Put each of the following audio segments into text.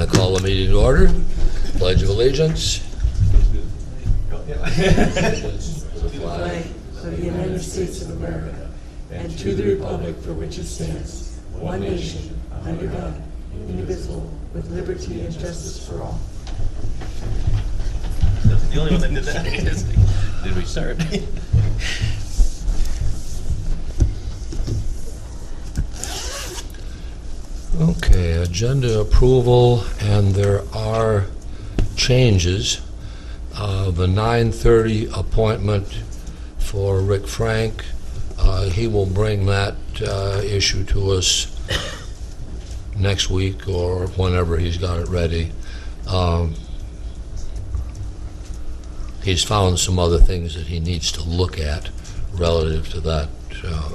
I call the meeting to order. Pledge of allegiance. Flag of the United States of America and to the republic for which it stands, one nation, under God, indivisible, with liberty and justice for all. That's the only one that did that. Did we start? Okay, agenda approval, and there are changes. The 9:30 appointment for Rick Frank, he will bring that issue to us next week or whenever he's got it ready. He's found some other things that he needs to look at relative to that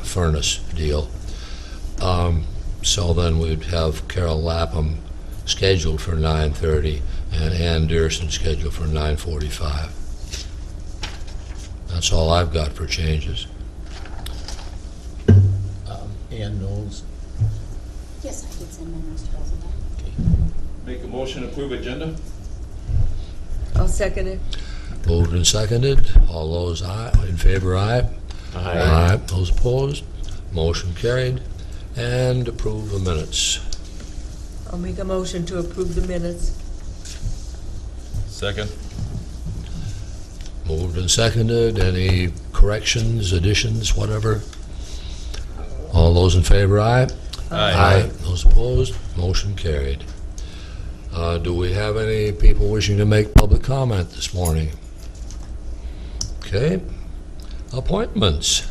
furnace deal. So then we'd have Carol Lapham scheduled for 9:30 and Ann Dearson scheduled for 9:45. That's all I've got for changes. Ann Knowles. Yes, I did send my notes to Rosenthal. Okay. Make a motion to approve agenda? I'll second it. Moved and seconded. All those in favor, aye. Aye. Those opposed, motion carried. And approve the minutes. I'll make a motion to approve the minutes. Second. Moved and seconded. Any corrections, additions, whatever? All those in favor, aye. Aye. Those opposed, motion carried. Do we have any people wishing to make public comment this morning? Okay. Appointments.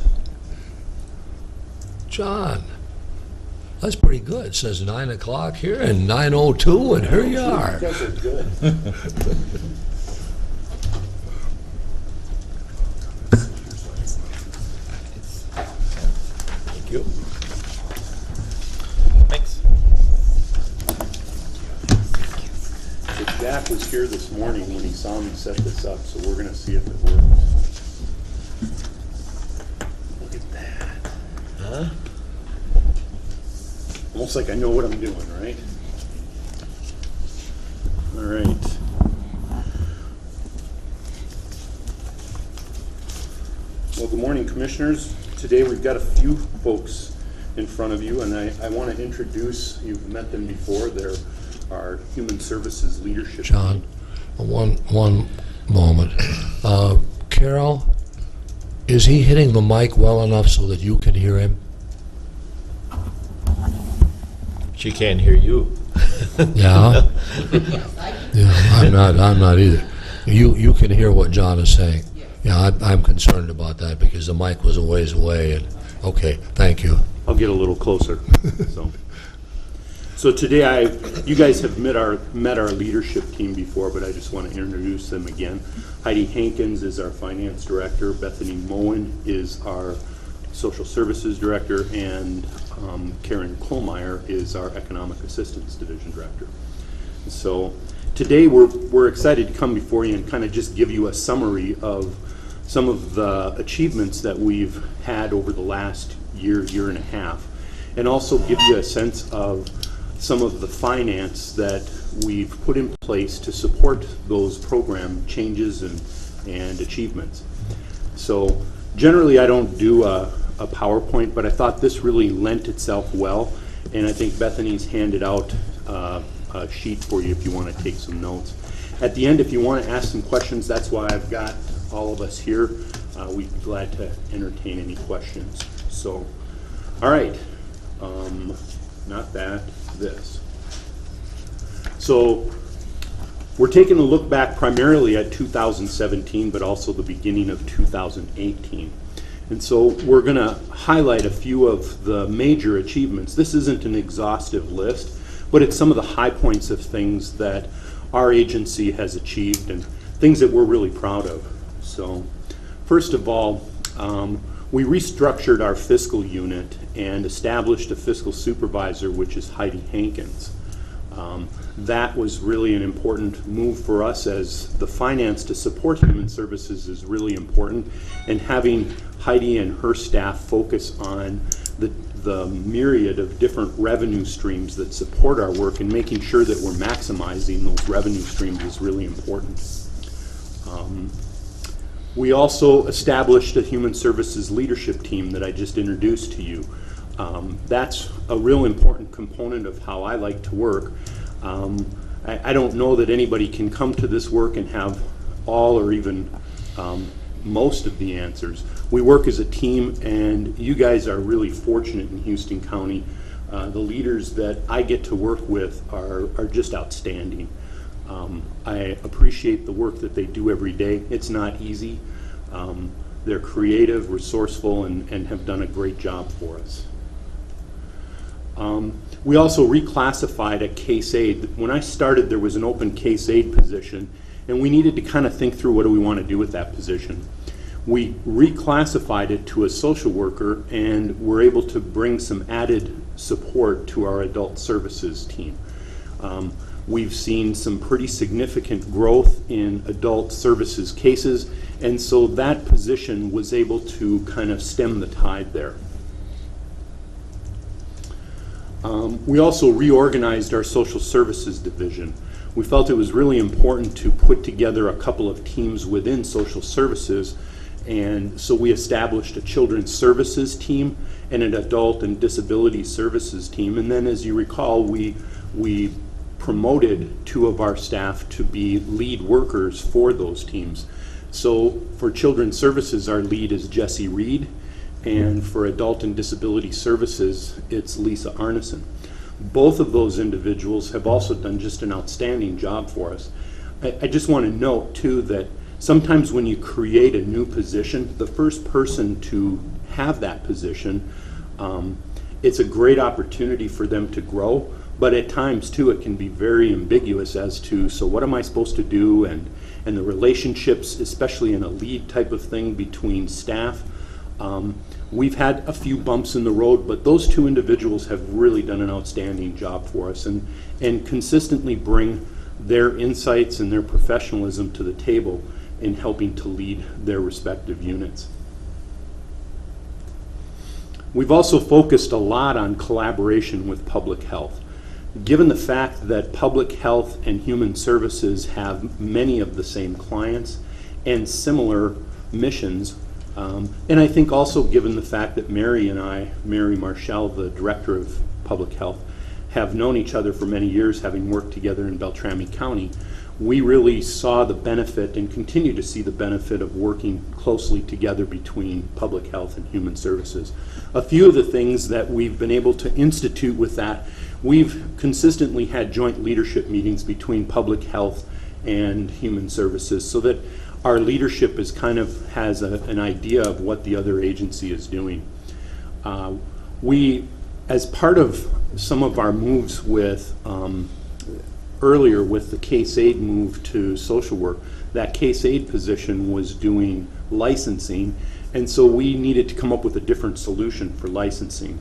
John. That's pretty good. It says 9 o'clock here and 9:02, and here you are. You guys are good. Thank you. Thanks. So Jack was here this morning when he saw me set this up, so we're gonna see if it works. Look at that. Huh? Almost like I know what I'm doing, right? All right. Well, good morning, Commissioners. Today we've got a few folks in front of you, and I want to introduce, you've met them before, they're our Human Services Leadership John, Team. one moment. Carol, is he hitting the mic well enough so that you can hear him? She can't hear you. Yeah? Yeah, I'm not either. You can hear what John is saying. Yeah, I'm concerned about that because the mic was a ways away. And okay, thank you. I'll get a little closer. So today, you guys have met our leadership team before, but I just want to introduce them again. Heidi Hankins is our finance director. Bethany Moen is our social services director, and Karen Kohlmeyer is our economic assistance division director. So today we're excited to come before you and kind of just give you a summary of some of the achievements that we've had over the last year and a half, and also give you a sense of some of the finance that we've put in place to support those program changes and achievements. So generally I don't do a PowerPoint, but I thought this really lent itself well, and I think Bethany's handed out a sheet for you if you want to take some notes. At the end, if you want to ask some questions, that's why I've got all of us here. We'd be glad to entertain any questions. So, all right, not that, this. So we're taking a look back primarily at 2017, but also the beginning of 2018. And so we're going to highlight a few of the major achievements. This isn't an exhaustive list, but it's some of the high points of things that our agency has achieved and things that we're really proud of. So first of all, we restructured our fiscal unit and established a fiscal supervisor, which is Heidi Hankins. That was really an important move for us, as the finance to support human services is really important, and having Heidi and her staff focus on the myriad of different revenue streams that support our work, and making sure that we're maximizing those revenue streams is really important. We also established a human services leadership team that I just introduced to you. That's a real important component of how I like to work. I don't know that anybody can come to this work and have all or even most of the answers. We work as a team, and you guys are really fortunate in Houston County. The leaders that I get to work with are just outstanding. I appreciate the work that they do every day. It's not easy. They're creative, resourceful, and have done a great job for us. We also reclassified a case aide. When I started, there was an open case aide position, and we needed to kind of think through what do we want to do with that position. We reclassified it to a social worker, and we're able to bring some added support to our adult services team. We've seen some pretty significant growth in adult services cases, and so that position was able to kind of stem the tide there. We also reorganized our social services division. We felt it was really important to put together a couple of teams within social services, and so we established a children's services team and an adult and disability services team. And then, as you recall, we promoted 2 of our staff to be lead workers for those teams. So for children's services, our lead is Jesse Reed, and for adult and disability services, it's Lisa Arneson. Both of those individuals have also done just an outstanding job for us. I just want to note too that sometimes when you create a new position, the first person to have that position, it's a great opportunity for them to grow, but at times too it can be very ambiguous as to, so what am I supposed to do, and the relationships, especially in a lead type of thing between staff. We've had a few bumps in the road, but those 2 individuals have really done an outstanding job for us, and consistently bring their insights and their professionalism to the table in helping to lead their respective units. We've also focused a lot on collaboration with public health. Given the fact that public health and human services have many of the same clients and similar missions, and I think also given the fact that Mary and I, Mary Marshall, the Director of Public Health, have known each other for many years, having worked together in Beltrami County, we really saw the benefit and continue to see the benefit of working closely together between public health and human services. A few of the things that we've been able to institute with that, we've consistently had joint leadership meetings between public health and human services, so that our leadership is kind of has an idea of what the other agency is doing. We, as part of some of our moves with earlier with the case aide move to social work, that case aide position was doing licensing, and so we needed to come up with a different solution for licensing.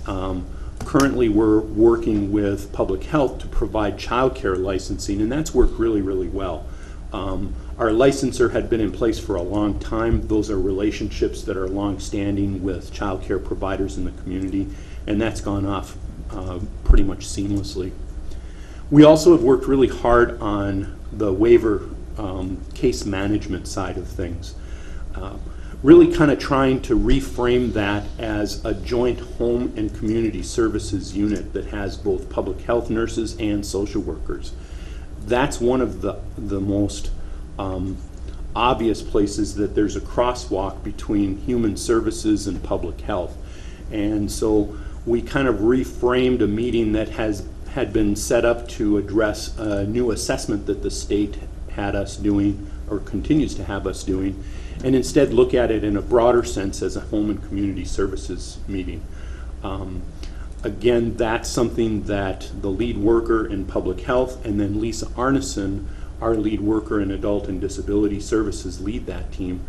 Currently we're working with public health to provide child care licensing, and that's worked really, really well. Our licensor had been in place for a long time. Those are relationships that are long-standing with child care providers in the community, and that's gone off pretty much seamlessly. We also have worked really hard on the waiver case management side of things. Really kind of trying to reframe that as a joint home and community services unit that has both public health nurses and social workers. That's one of the most obvious places that there's a crosswalk between human services and public health. And so we kind of reframed a meeting that had been set up to address a new assessment that the state had us doing, or continues to have us doing, and instead look at it in a broader sense as a home and community services meeting. Again, that's something that the lead worker in public health, and then Lisa Arneson, our lead worker in adult and disability services, lead that team.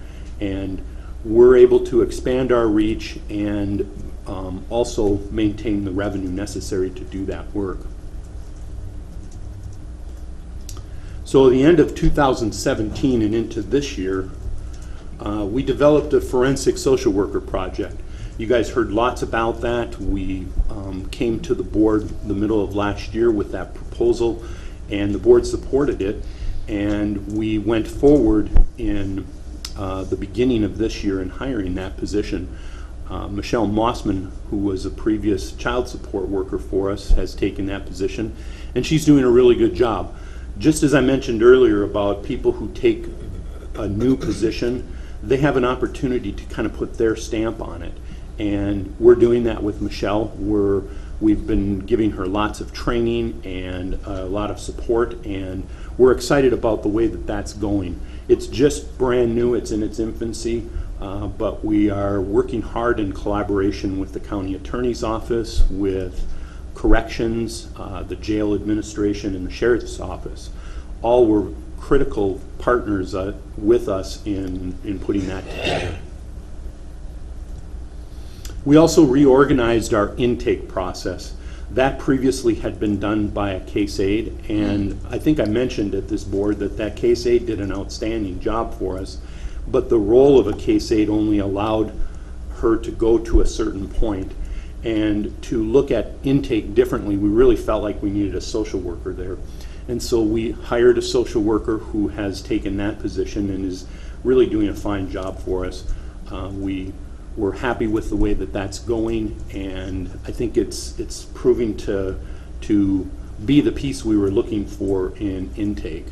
And we're able to expand our reach and also maintain the revenue necessary to do that work. So at the end of 2017 and into this year, we developed a forensic social worker project. You guys heard lots about that. We came to the board the middle of last year with that proposal, and the board supported it. And we went forward in the beginning of this year in hiring that position. Michelle Mossman, who was a previous child support worker for us, has taken that position, and she's doing a really good job. Just as I mentioned earlier about people who take a new position, they have an opportunity to kind of put their stamp on it. And we're doing that with Michelle. We've been giving her lots of training and a lot of support, and we're excited about the way that that's going. It's just brand new, it's in its infancy, but we are working hard in collaboration with the county attorney's office, with corrections, the jail administration, and the sheriff's office. All were critical partners with us in putting that together. We also reorganized our intake process. That previously had been done by a case aide, and I think I mentioned at this board that case aide did an outstanding job for us, but the role of a case aide only allowed her to go to a certain point. And to look at intake differently, we really felt like we needed a social worker there. And so we hired a social worker who has taken that position and is really doing a fine job for us. We're happy with the way that that's going, and I think it's proving to be the piece we were looking for in intake.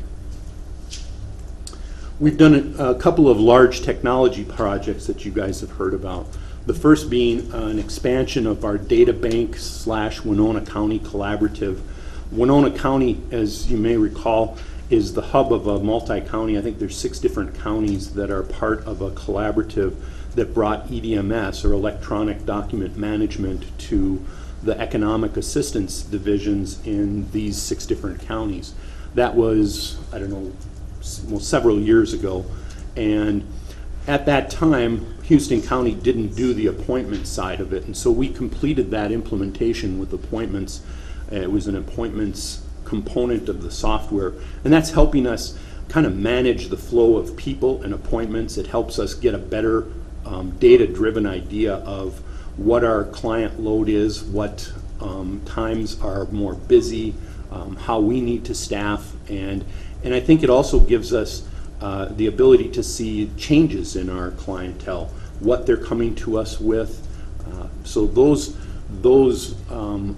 We've done a couple of large technology projects that you guys have heard about. The first being an expansion of our data bank / Winona County Collaborative. Winona County, as you may recall, is the hub of a multi-county. I think there's 6 different counties that are part of a collaborative that brought EDMS, or electronic document management, to the economic assistance divisions in these 6 different counties. That was, I don't know, well, several years ago. And at that time, Houston County didn't do the appointment side of it, and so we completed that implementation with appointments. It was an appointments component of the software, and that's helping us kind of manage the flow of people and appointments. It helps us get a better data-driven idea of what our client load is, what times are more busy, how we need to staff, and I think it also gives us the ability to see changes in our clientele, what they're coming to us with. So those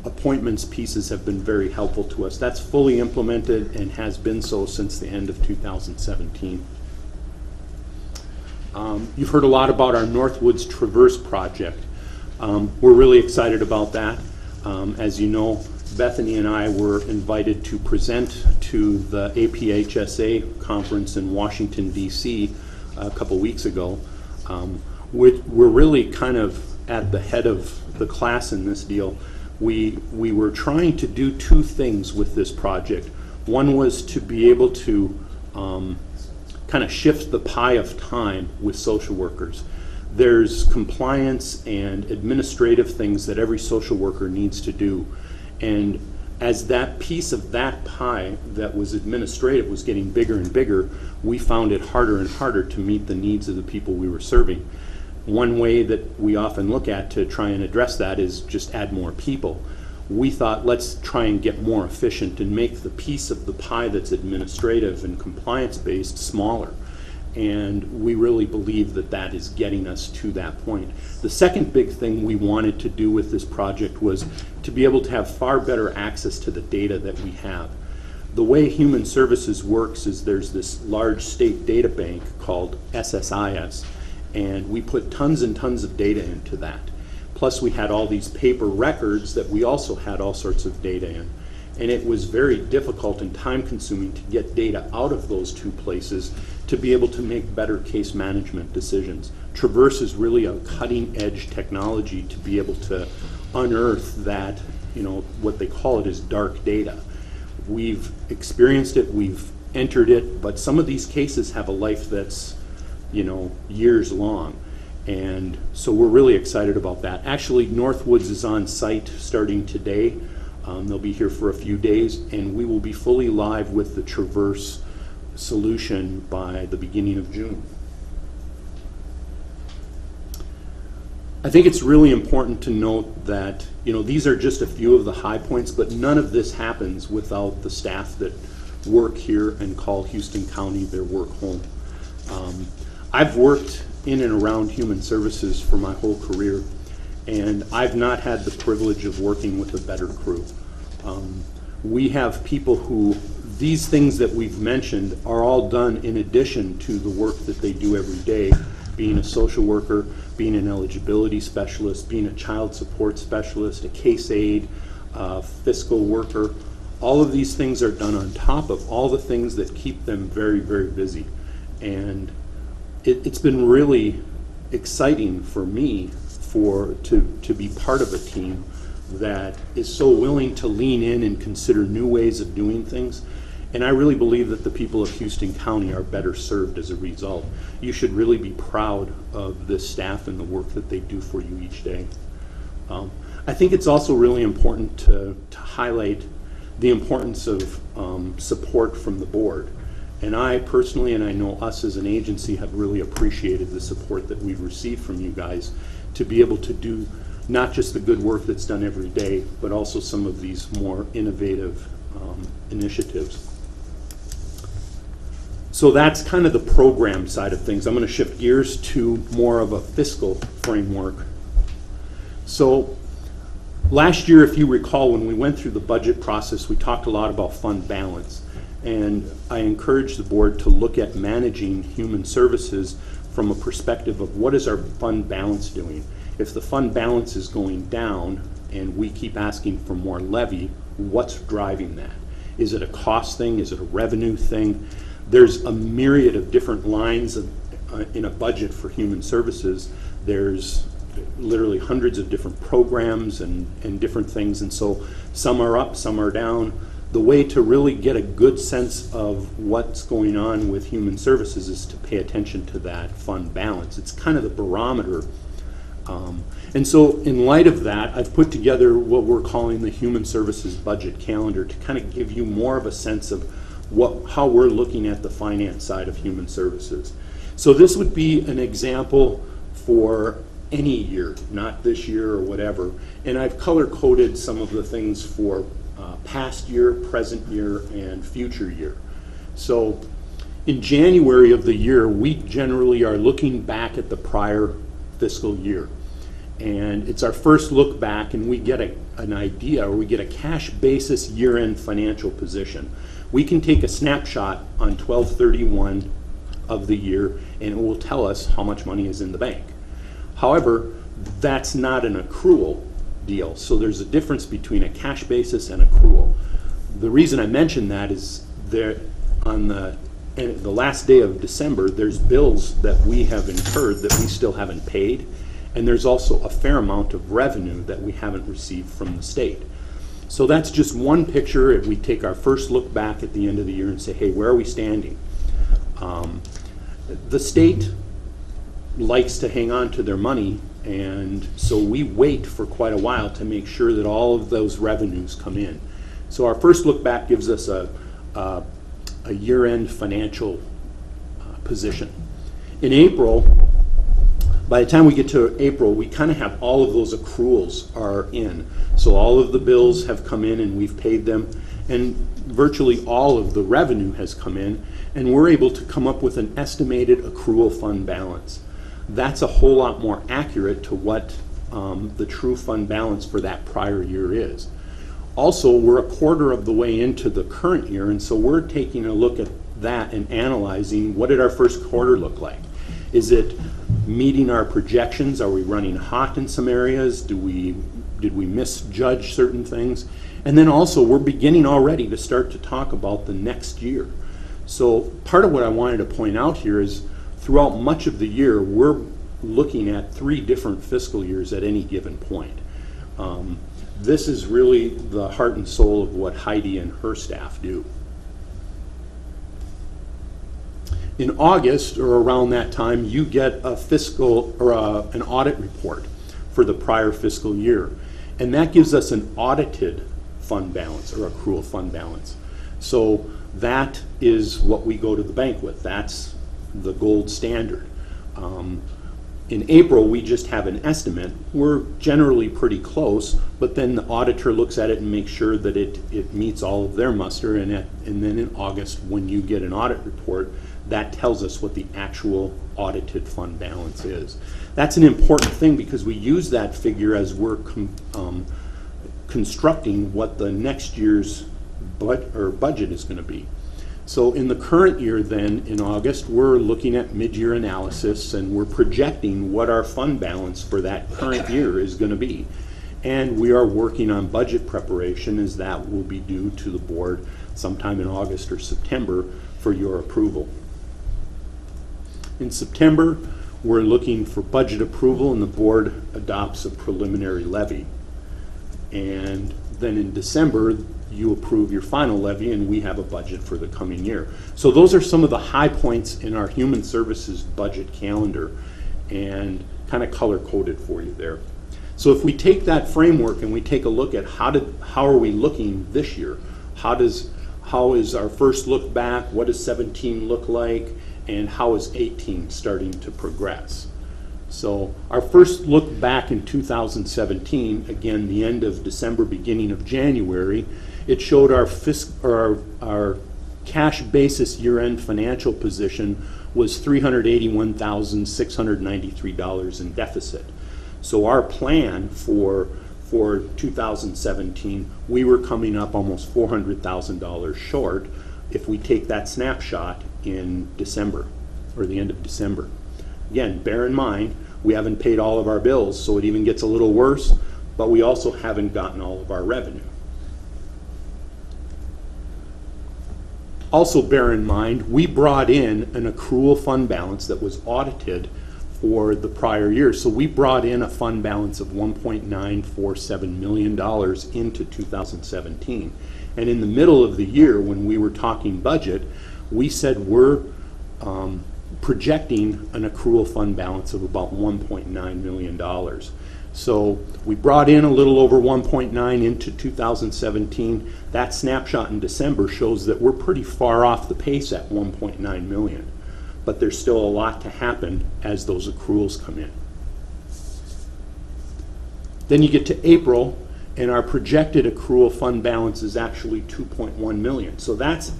appointments pieces have been very helpful to us. That's fully implemented and has been so since the end of 2017. You've heard a lot about our Northwoods Traverse project. We're really excited about that. As you know, Bethany and I were invited to present to the APHSA conference in Washington, D.C. a couple weeks ago. We're really kind of at the head of the class in this deal. We were trying to do 2 things with this project. One was to be able to kind of shift the pie of time with social workers. There's compliance and administrative things that every social worker needs to do. And as that piece of that pie that was administrative was getting bigger and bigger, we found it harder and harder to meet the needs of the people we were serving. One way that we often look at to try and address that is just add more people. We thought, let's try and get more efficient and make the piece of the pie that's administrative and compliance-based smaller. And we really believe that that is getting us to that point. The second big thing we wanted to do with this project was to be able to have far better access to the data that we have. The way Human Services works is there's this large state data bank called SSIS, and we put tons and tons of data into that. Plus we had all these paper records that we also had all sorts of data in. And it was very difficult and time consuming to get data out of those 2 places to be able to make better case management decisions. Traverse is really a cutting edge technology to be able to unearth that, what they call it is dark data. We've experienced it, we've entered it, but some of these cases have a life that's, years long. And so we're really excited about that. Actually, Northwoods is on site starting today. They'll be here for a few days, and we will be fully live with the Traverse solution by the beginning of June. I think it's really important to note that, these are just a few of the high points, but none of this happens without the staff that work here and call Houston County their work home. I've worked in and around human services for my whole career, and I've not had the privilege of working with a better crew. We have people who, these things that we've mentioned are all done in addition to the work that they do every day, being a social worker, being an eligibility specialist, being a child support specialist, a case aide, fiscal worker. All of these things are done on top of all the things that keep them very, very busy. And it's been really exciting for me to be part of a team that is so willing to lean in and consider new ways of doing things. And I really believe that the people of Houston County are better served as a result. You should really be proud of this staff and the work that they do for you each day. I think it's also really important to highlight the importance of support from the board. And I personally, and I know us as an agency, have really appreciated the support that we've received from you guys to be able to do not just the good work that's done every day, but also some of these more innovative initiatives. So that's kind of the program side of things. I'm going to shift gears to more of a fiscal framework. So last year, if you recall, when we went through the budget process, we talked a lot about fund balance. And I encourage the board to look at managing human services from a perspective of what is our fund balance doing. If the fund balance is going down and we keep asking for more levy, what's driving that? Is it a cost thing? Is it a revenue thing? There's a myriad of different lines in a budget for human services. There's literally hundreds of different programs and different things, and so some are up, some are down. The way to really get a good sense of what's going on with human services is to pay attention to that fund balance. It's kind of the barometer. And so in light of that, I've put together what we're calling the Human Services Budget Calendar to kind of give you more of a sense of how we're looking at the finance side of human services. So this would be an example for any year, not this year or whatever. And I've color-coded some of the things for past year, present year, and future year. So in January of the year, we generally are looking back at the prior fiscal year. And it's our first look back, and we get an idea, or we get a cash basis year-end financial position. We can take a snapshot on 12/31 of the year, and it will tell us how much money is in the bank. However, that's not an accrual deal. So there's a difference between a cash basis and accrual. The reason I mention that is there on the last day of December, there's bills that we have incurred that we still haven't paid, and there's also a fair amount of revenue that we haven't received from the state. So that's just one picture. If we take our first look back at the end of the year and say, hey, where are we standing? The state likes to hang on to their money, and so we wait for quite a while to make sure that all of those revenues come in. So our first look back gives us a year-end financial position. In April, by the time we get to April, we kind of have all of those accruals are in. So all of the bills have come in and we've paid them, and virtually all of the revenue has come in, and we're able to come up with an estimated accrual fund balance. That's a whole lot more accurate to what the true fund balance for that prior year is. Also, we're a quarter of the way into the current year, and so we're taking a look at that and analyzing what did our first quarter look like. Is it meeting our projections? Are we running hot in some areas? Did we misjudge certain things? And then also, we're beginning already to start to talk about the next year. So part of what I wanted to point out here is throughout much of the year, we're looking at 3 different fiscal years at any given point. This is really the heart and soul of what Heidi and her staff do. In August, or around that time, you get a fiscal or an audit report for the prior fiscal year. And that gives us an audited fund balance or accrual fund balance. So that is what we go to the bank with. That's the gold standard. In April, we just have an estimate. We're generally pretty close, but then the auditor looks at it and makes sure that it meets all of their muster, and then in August, when you get an audit report, that tells us what the actual audited fund balance is. That's an important thing because we use that figure as we're constructing what the next year's budget is going to be. So in the current year then, in August, we're looking at mid-year analysis and we're projecting what our fund balance for that current year is going to be. And we are working on budget preparation, as that will be due to the board sometime in August or September for your approval. In September, we're looking for budget approval and the board adopts a preliminary levy. And then in December, you approve your final levy and we have a budget for the coming year. So those are some of the high points in our human services budget calendar and kind of color coded for you there. So if we take that framework and we take a look at how are we looking this year? How is our first look back? What does 17 look like? And how is 18 starting to progress? So our first look back in 2017, again, the end of December, beginning of January, it showed our cash basis year-end financial position was $381,693 in deficit. So our plan for 2017, we were coming up almost $400,000 short if we take that snapshot in December, or the end of December. Again, bear in mind, we haven't paid all of our bills, so it even gets a little worse, but we also haven't gotten all of our revenue. Also bear in mind, we brought in an accrual fund balance that was audited for the prior year. So we brought in a fund balance of $1.947 million into 2017. And in the middle of the year, when we were talking budget, we said we're projecting an accrual fund balance of about $1.9 million. So we brought in a little over 1.9 into 2017. That snapshot in December shows that we're pretty far off the pace at 1.9 million. But there's still a lot to happen as those accruals come in. Then you get to April, and our projected accrual fund balance is actually 2.1 million. So that's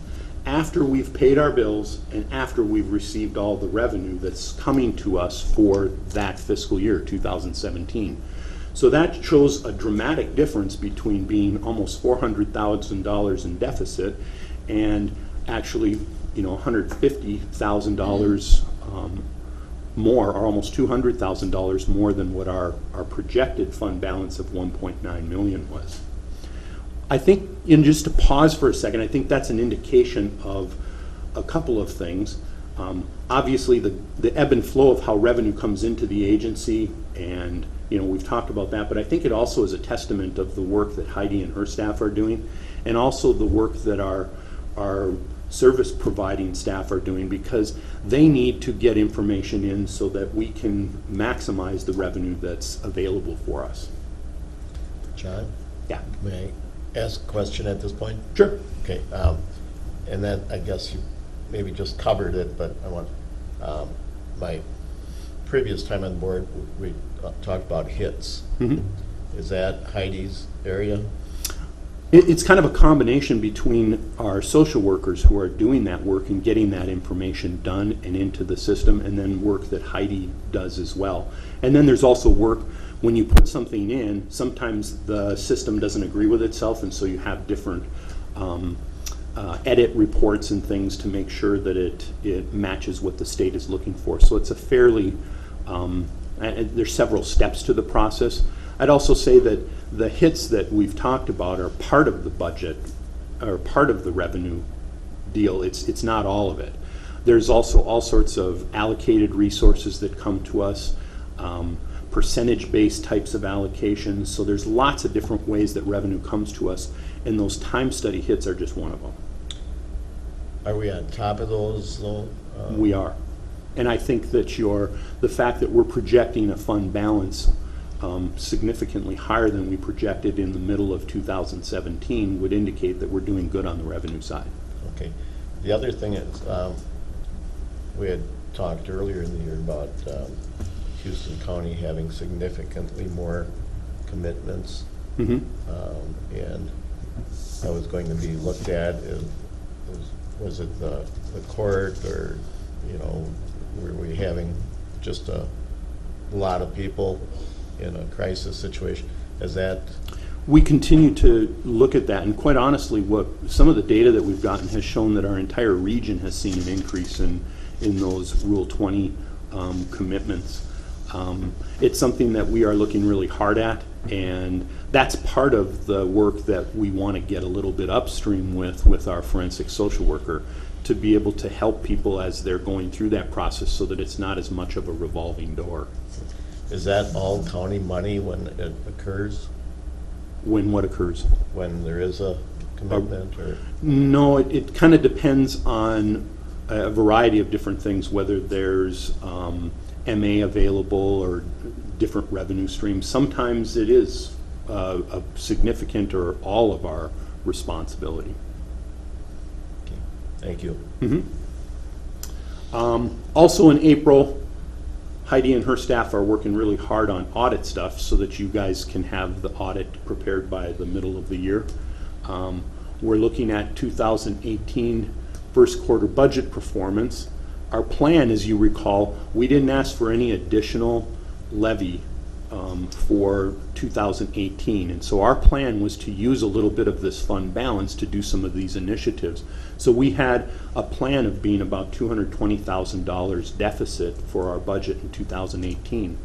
after we've paid our bills and after we've received all the revenue that's coming to us for that fiscal year, 2017. So that shows a dramatic difference between being almost $400,000 in deficit and actually, $150,000 more, or almost $200,000 more than what our projected fund balance of 1.9 million was. I think, just to pause for a second, I think that's an indication of a couple of things. Obviously, the ebb and flow of how revenue comes into the agency, and we've talked about that, but I think it also is a testament of the work that Heidi and her staff are doing, and also the work that our service providing staff are doing, because they need to get information in so that we can maximize the revenue that's available for us. John, Yeah. may I ask a question at this point? Sure. Okay, and then I guess you maybe just covered it, but I want, my previous time on the board, we talked about HITS. Mm-hmm. Is that Heidi's area? It's kind of a combination between our social workers who are doing that work and getting that information done and into the system, and then work that Heidi does as well. And then there's also work when you put something in, sometimes the system doesn't agree with itself, and so you have different edit reports and things to make sure that it matches what the state is looking for. So it's a fairly, there's several steps to the process. I'd also say that the hits that we've talked about are part of the budget, or part of the revenue deal. It's not all of it. There's also all sorts of allocated resources that come to us, percentage-based types of allocations. So there's lots of different ways that revenue comes to us, and those time study hits are just one of them. Are we on top of those though? We are. And I think that the fact that we're projecting a fund balance significantly higher than we projected in the middle of 2017 would indicate that we're doing good on the revenue side. Okay. The other thing is, we had talked earlier in the year about Houston County having significantly more commitments. Mhm. And that was going to be looked at, was it the court, or, you know, were we having just a lot of people in a crisis situation? Is that, We continue to look at that, and quite honestly, some of the data that we've gotten has shown that our entire region has seen an increase in those Rule 20 commitments. It's something that we are looking really hard at, and that's part of the work that we want to get a little bit upstream with our forensic social worker, to be able to help people as they're going through that process so that it's not as much of a revolving door. is that all county money when it occurs? When what occurs? When there is a commitment, or? No, it kind of depends on a variety of different things, whether there's MA available or different revenue streams. Sometimes it is a significant or all of our responsibility. Okay, thank you. Also in April, Heidi and her staff are working really hard on audit stuff so that you guys can have the audit prepared by the middle of the year. We're looking at 2018 first quarter budget performance. Our plan, as you recall, we didn't ask for any additional levy for 2018. And so our plan was to use a little bit of this fund balance to do some of these initiatives. So we had a plan of being about $220,000 deficit for our budget in 2018.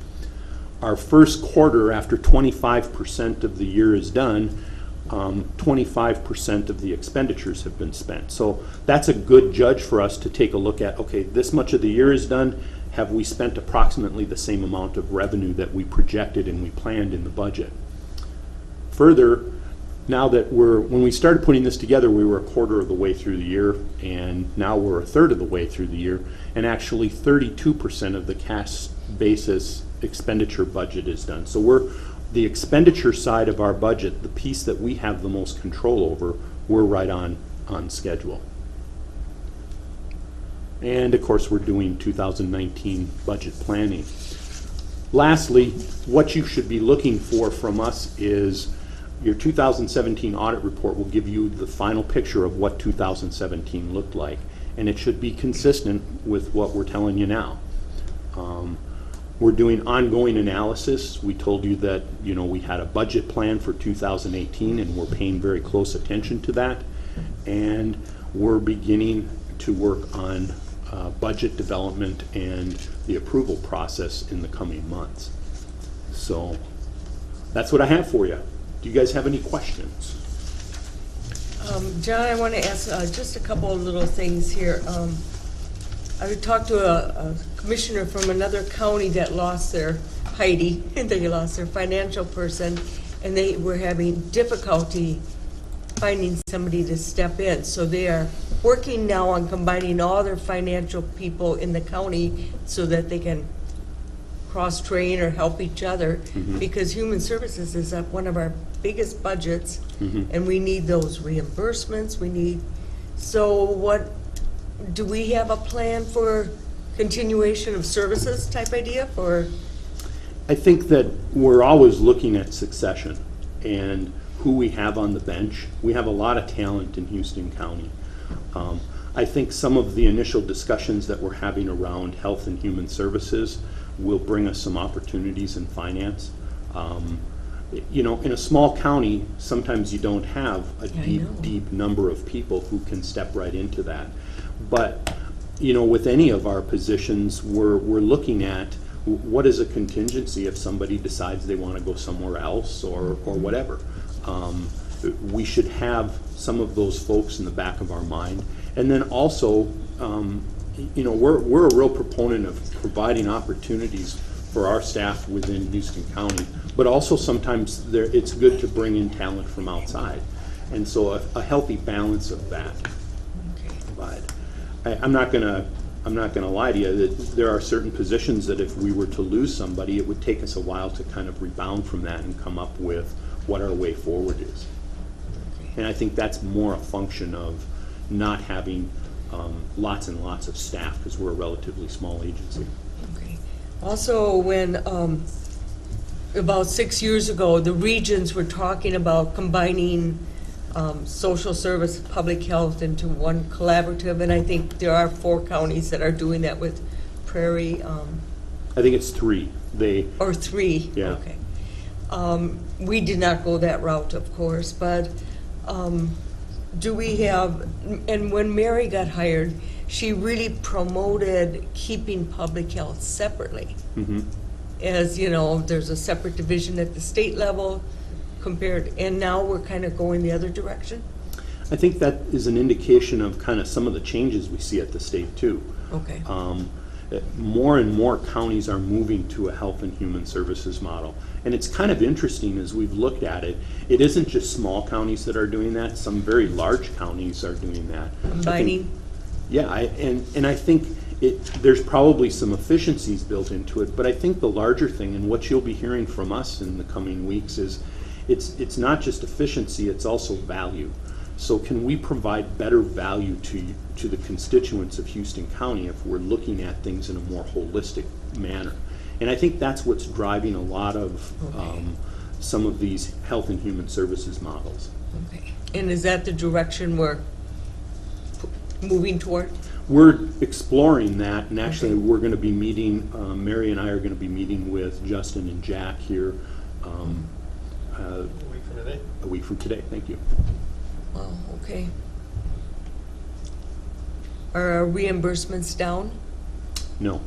Our first quarter, after 25% of the year is done, 25% of the expenditures have been spent. So that's a good judge for us to take a look at, okay, this much of the year is done. Have we spent approximately the same amount of revenue that we projected and we planned in the budget? Further, now that when we started putting this together, we were a quarter of the way through the year, and now we're a third of the way through the year, and actually 32% of the cash basis expenditure budget is done. So the expenditure side of our budget, the piece that we have the most control over, we're right on schedule. And of course, we're doing 2019 budget planning. Lastly, what you should be looking for from us is your 2017 audit report will give you the final picture of what 2017 looked like. And it should be consistent with what we're telling you now. We're doing ongoing analysis. We told you that, you know, we had a budget plan for 2018, and we're paying very close attention to that. And we're beginning to work on budget development and the approval process in the coming months. So that's what I have for you. Do you guys have any questions? John, I want to ask just a couple of little things here. I talked to a commissioner from another county that lost their, Heidi, and they lost their financial person, and they were having difficulty finding somebody to step in. So they are working now on combining all their financial people in the county so that they can cross-train or help each other, because human services is one of our biggest budgets, and we need those reimbursements. So do we have a plan for continuation of services type idea for? I think that we're always looking at succession and who we have on the bench. We have a lot of talent in Houston County. I think some of the initial discussions that we're having around health and human services will bring us some opportunities in finance. You know, in a small county, sometimes you don't have a deep number of people who can step right into that. But, you know, with any of our positions, we're looking at what is a contingency if somebody decides they want to go somewhere else or whatever. We should have some of those folks in the back of our mind. And then also, you know, we're a real proponent of providing opportunities for our staff within Houston County, but also sometimes it's good to bring in talent from outside. And so a healthy balance of that. But I'm not gonna lie to you that there are certain positions that if we were to lose somebody, it would take us a while to kind of rebound from that and come up with what our way forward is. And I think that's more a function of not having lots and lots of staff, because we're a relatively small agency. Okay. Also, when, about 6 years ago, the regions were talking about combining social service, public health into one collaborative, and I think there are 4 counties that are doing that with Prairie, I think it's 3. or 3. Yeah. Okay. We did not go that route, of course, but do we have, and when Mary got hired, she really promoted keeping public health separately. Mhm. As, you know, there's a separate division at the state level compared, and now we're kind of going the other direction? I think that is an indication of kind of some of the changes we see at the state too. Okay. More and more counties are moving to a health and human services model. And it's kind of interesting as we've looked at it. It isn't just small counties that are doing that. Some very large counties are doing that. Combining? Yeah, and I think there's probably some efficiencies built into it, but I think the larger thing, and what you'll be hearing from us in the coming weeks, is it's not just efficiency, it's also value. So can we provide better value to the constituents of Houston County if we're looking at things in a more holistic manner? And I think that's what's driving a lot of some of these health and human services models. Okay. And is that the direction we're moving toward? We're exploring that, and actually Okay. we're going to be meeting, Mary and I are going to be meeting with Justin and Jack here A week from today? a week from today. Thank you. Oh, okay. Are our reimbursements down? No.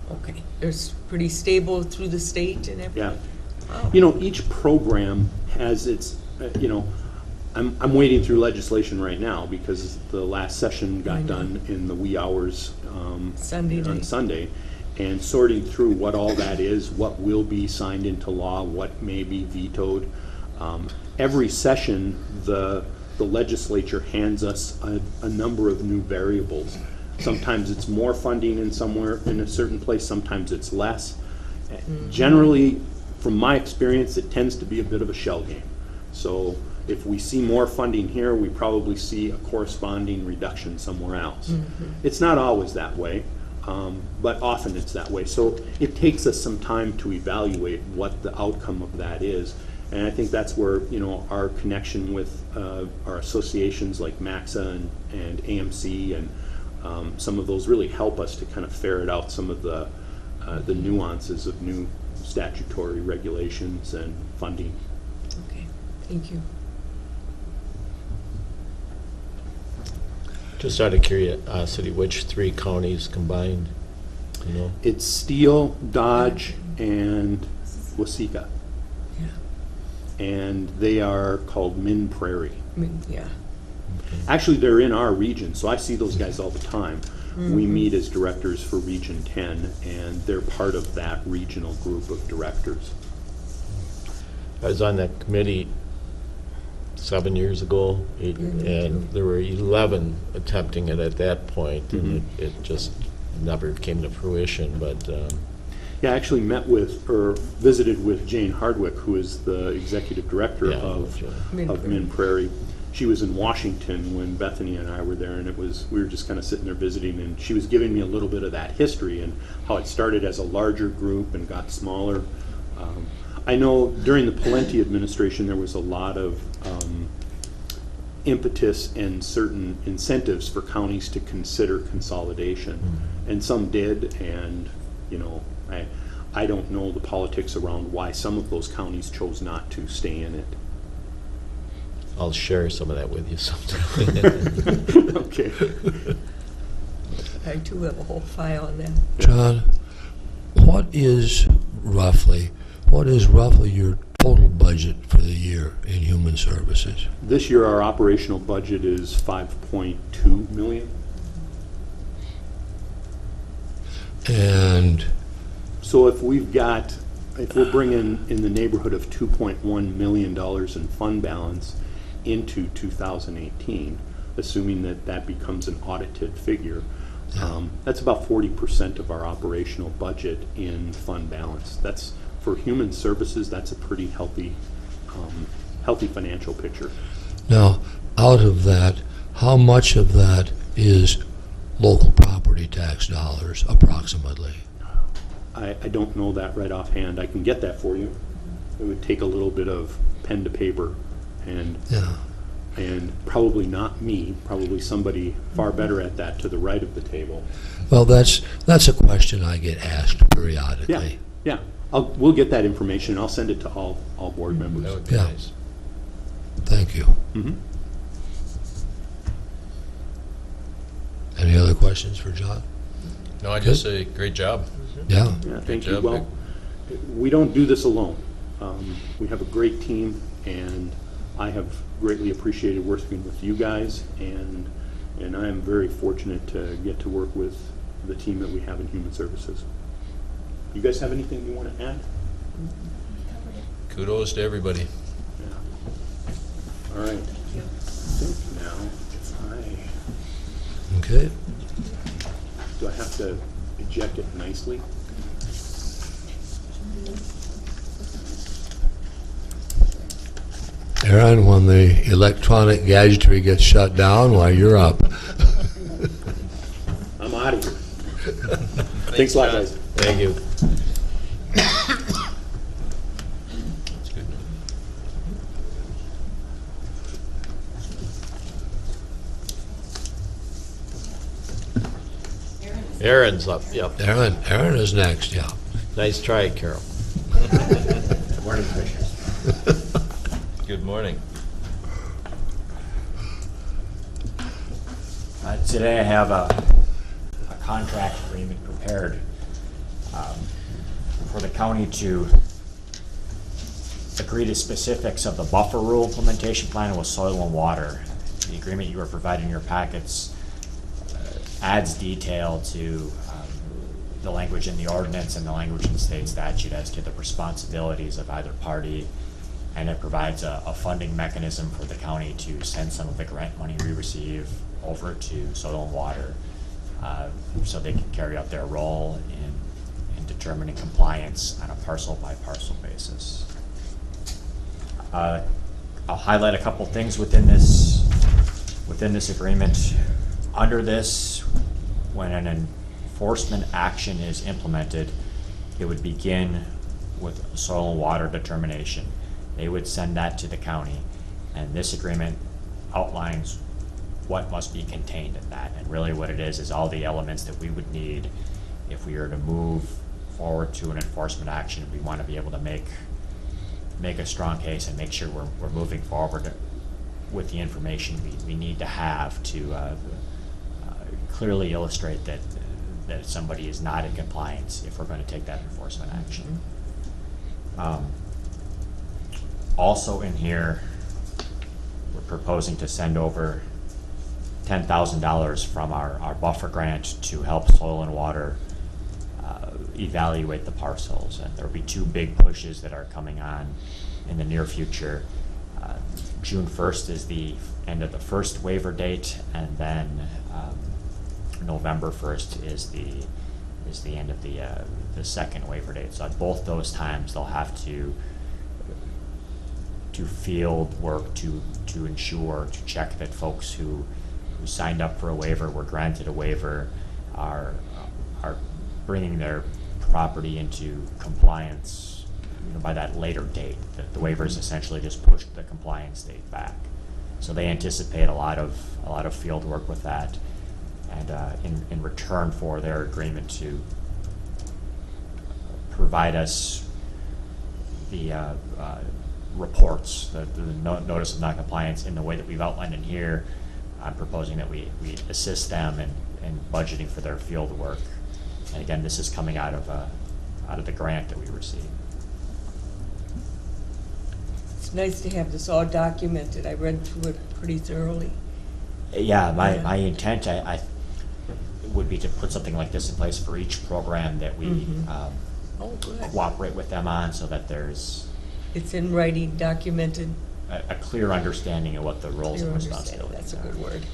Okay. It's pretty stable through the state and everything? Yeah. Oh. You know, each program has its, you know, I'm wading through legislation right now because the last session I got know. done in the wee hours Sunday on night. Sunday, and sorting through what all that is, what will be signed into law, what may be vetoed. Every session, the legislature hands us a number of new variables. Sometimes it's more funding in somewhere, in a certain place, sometimes it's less. Generally, from my experience, it tends to be a bit of a shell game. So if we see more funding here, we probably see a corresponding reduction somewhere else. It's not always that way, but often it's that way. So it takes us some time to evaluate what the outcome of that is. And I think that's where, you know, our connection with our associations like MAXA and AMC and some of those really help us to kind of ferret out some of the nuances of new statutory regulations and funding. Okay, thank you. Just out of curiosity, which 3 counties combined, you know? It's Steele, Dodge, and Waseca. Yeah. And they are called Min Prairie. I mean, yeah. Actually, they're in our region, so I see those guys all the time. We meet as directors for Region 10, and they're part of that regional group of directors. I was on that committee 7 years ago, and there were 11 attempting it at that point, and it just never came to fruition, but Yeah, I actually met with, or visited with Jane Hardwick, who is the executive director Yeah, of Min Min Prairie. She was in Washington when Bethany and I were there, and we were just kind of sitting there visiting, and she was giving me a little bit of that history and how it started as a larger group and got smaller. I know during the Palenti administration there was a lot of impetus and certain incentives for counties to consider consolidation, and some did, and you know, I don't know the politics around why some of those counties chose not to stay in it. I'll share some of that with you sometime. Okay. I too have a whole file on that. John, what is roughly your total budget for the year in human services? This year our operational budget is $5.2 million. And So if we're bringing in the neighborhood of $2.1 million in fund balance into 2018, assuming that becomes an audited figure, that's about 40% of our operational budget in fund balance. That's, for human services, that's a pretty healthy financial picture. now, out of that, how much of that is local property tax dollars, approximately? I don't know that right offhand. I can get that for you. It would take a little bit of pen to paper, and Yeah. probably not me, probably somebody far better at that to the right of the table. Well, that's a question I get asked Yeah, periodically. yeah. We'll get that information, and I'll send it to all board members. That would be Yeah. nice. Thank you. Mhm. Any other questions for John? No, I just say, great job. Yeah. Yeah, thank you. job, Well, we don't do this alone. We have a great team, and I have greatly appreciated working with you guys, and I am very fortunate to get to work with the team that we have in Human Services. You guys have anything you want to add? Kudos to everybody. Yeah. All right. Now, Okay. do I have to eject it nicely? Aaron, when the electronic gadgetry gets shut down, why, you're up. I'm out of here. Thanks a lot, guys. Thank you. That's good. Aaron's up, yep. Aaron is next, yeah. Nice try, Carol. Good morning. Today I have a contract agreement prepared for the county to agree to specifics of the buffer rule implementation plan with soil and water. The agreement you were providing in your packets adds detail to the language in the ordinance and the language in the state statute as to the responsibilities of either party, and it provides a funding mechanism for the county to send some of the grant money we receive over to soil and water so they can carry out their role in determining compliance on a parcel by parcel basis. I'll highlight a couple things within this agreement. Under this, when an enforcement action is implemented, it would begin with soil and water determination. They would send that to the county, and this agreement outlines what must be contained in that. And really what it is all the elements that we would need if we were to move forward to an enforcement action. We want to be able to make a strong case and make sure we're moving forward with the information we need to have to clearly illustrate that somebody is not in compliance if we're going to take that enforcement action. Also in here, we're proposing to send over $10,000 from our buffer grant to help soil and water evaluate the parcels. And there'll be two big pushes that are coming on in the near future. June 1st is the end of the first waiver date, and then November 1st is the end of the second waiver date. So at both those times, they'll have to field work to ensure, to check that folks who signed up for a waiver, were granted a waiver, are bringing their property into compliance, by that later date. The waivers essentially just pushed the compliance date back. So they anticipate a lot of field work with that, and in return for their agreement to provide us the reports, the notice of non-compliance in the way that we've outlined in here, I'm proposing that we assist them in budgeting for their field work. And again, this is coming out of the grant that we received. It's nice to have this all documented. I read through it pretty thoroughly. Yeah, my intent I would be to put something like this in place for each program that we Oh, good. cooperate with them on, so that there's It's in writing, documented. a clear understanding of what the roles Clear and understanding. responsibilities That's a are. good word.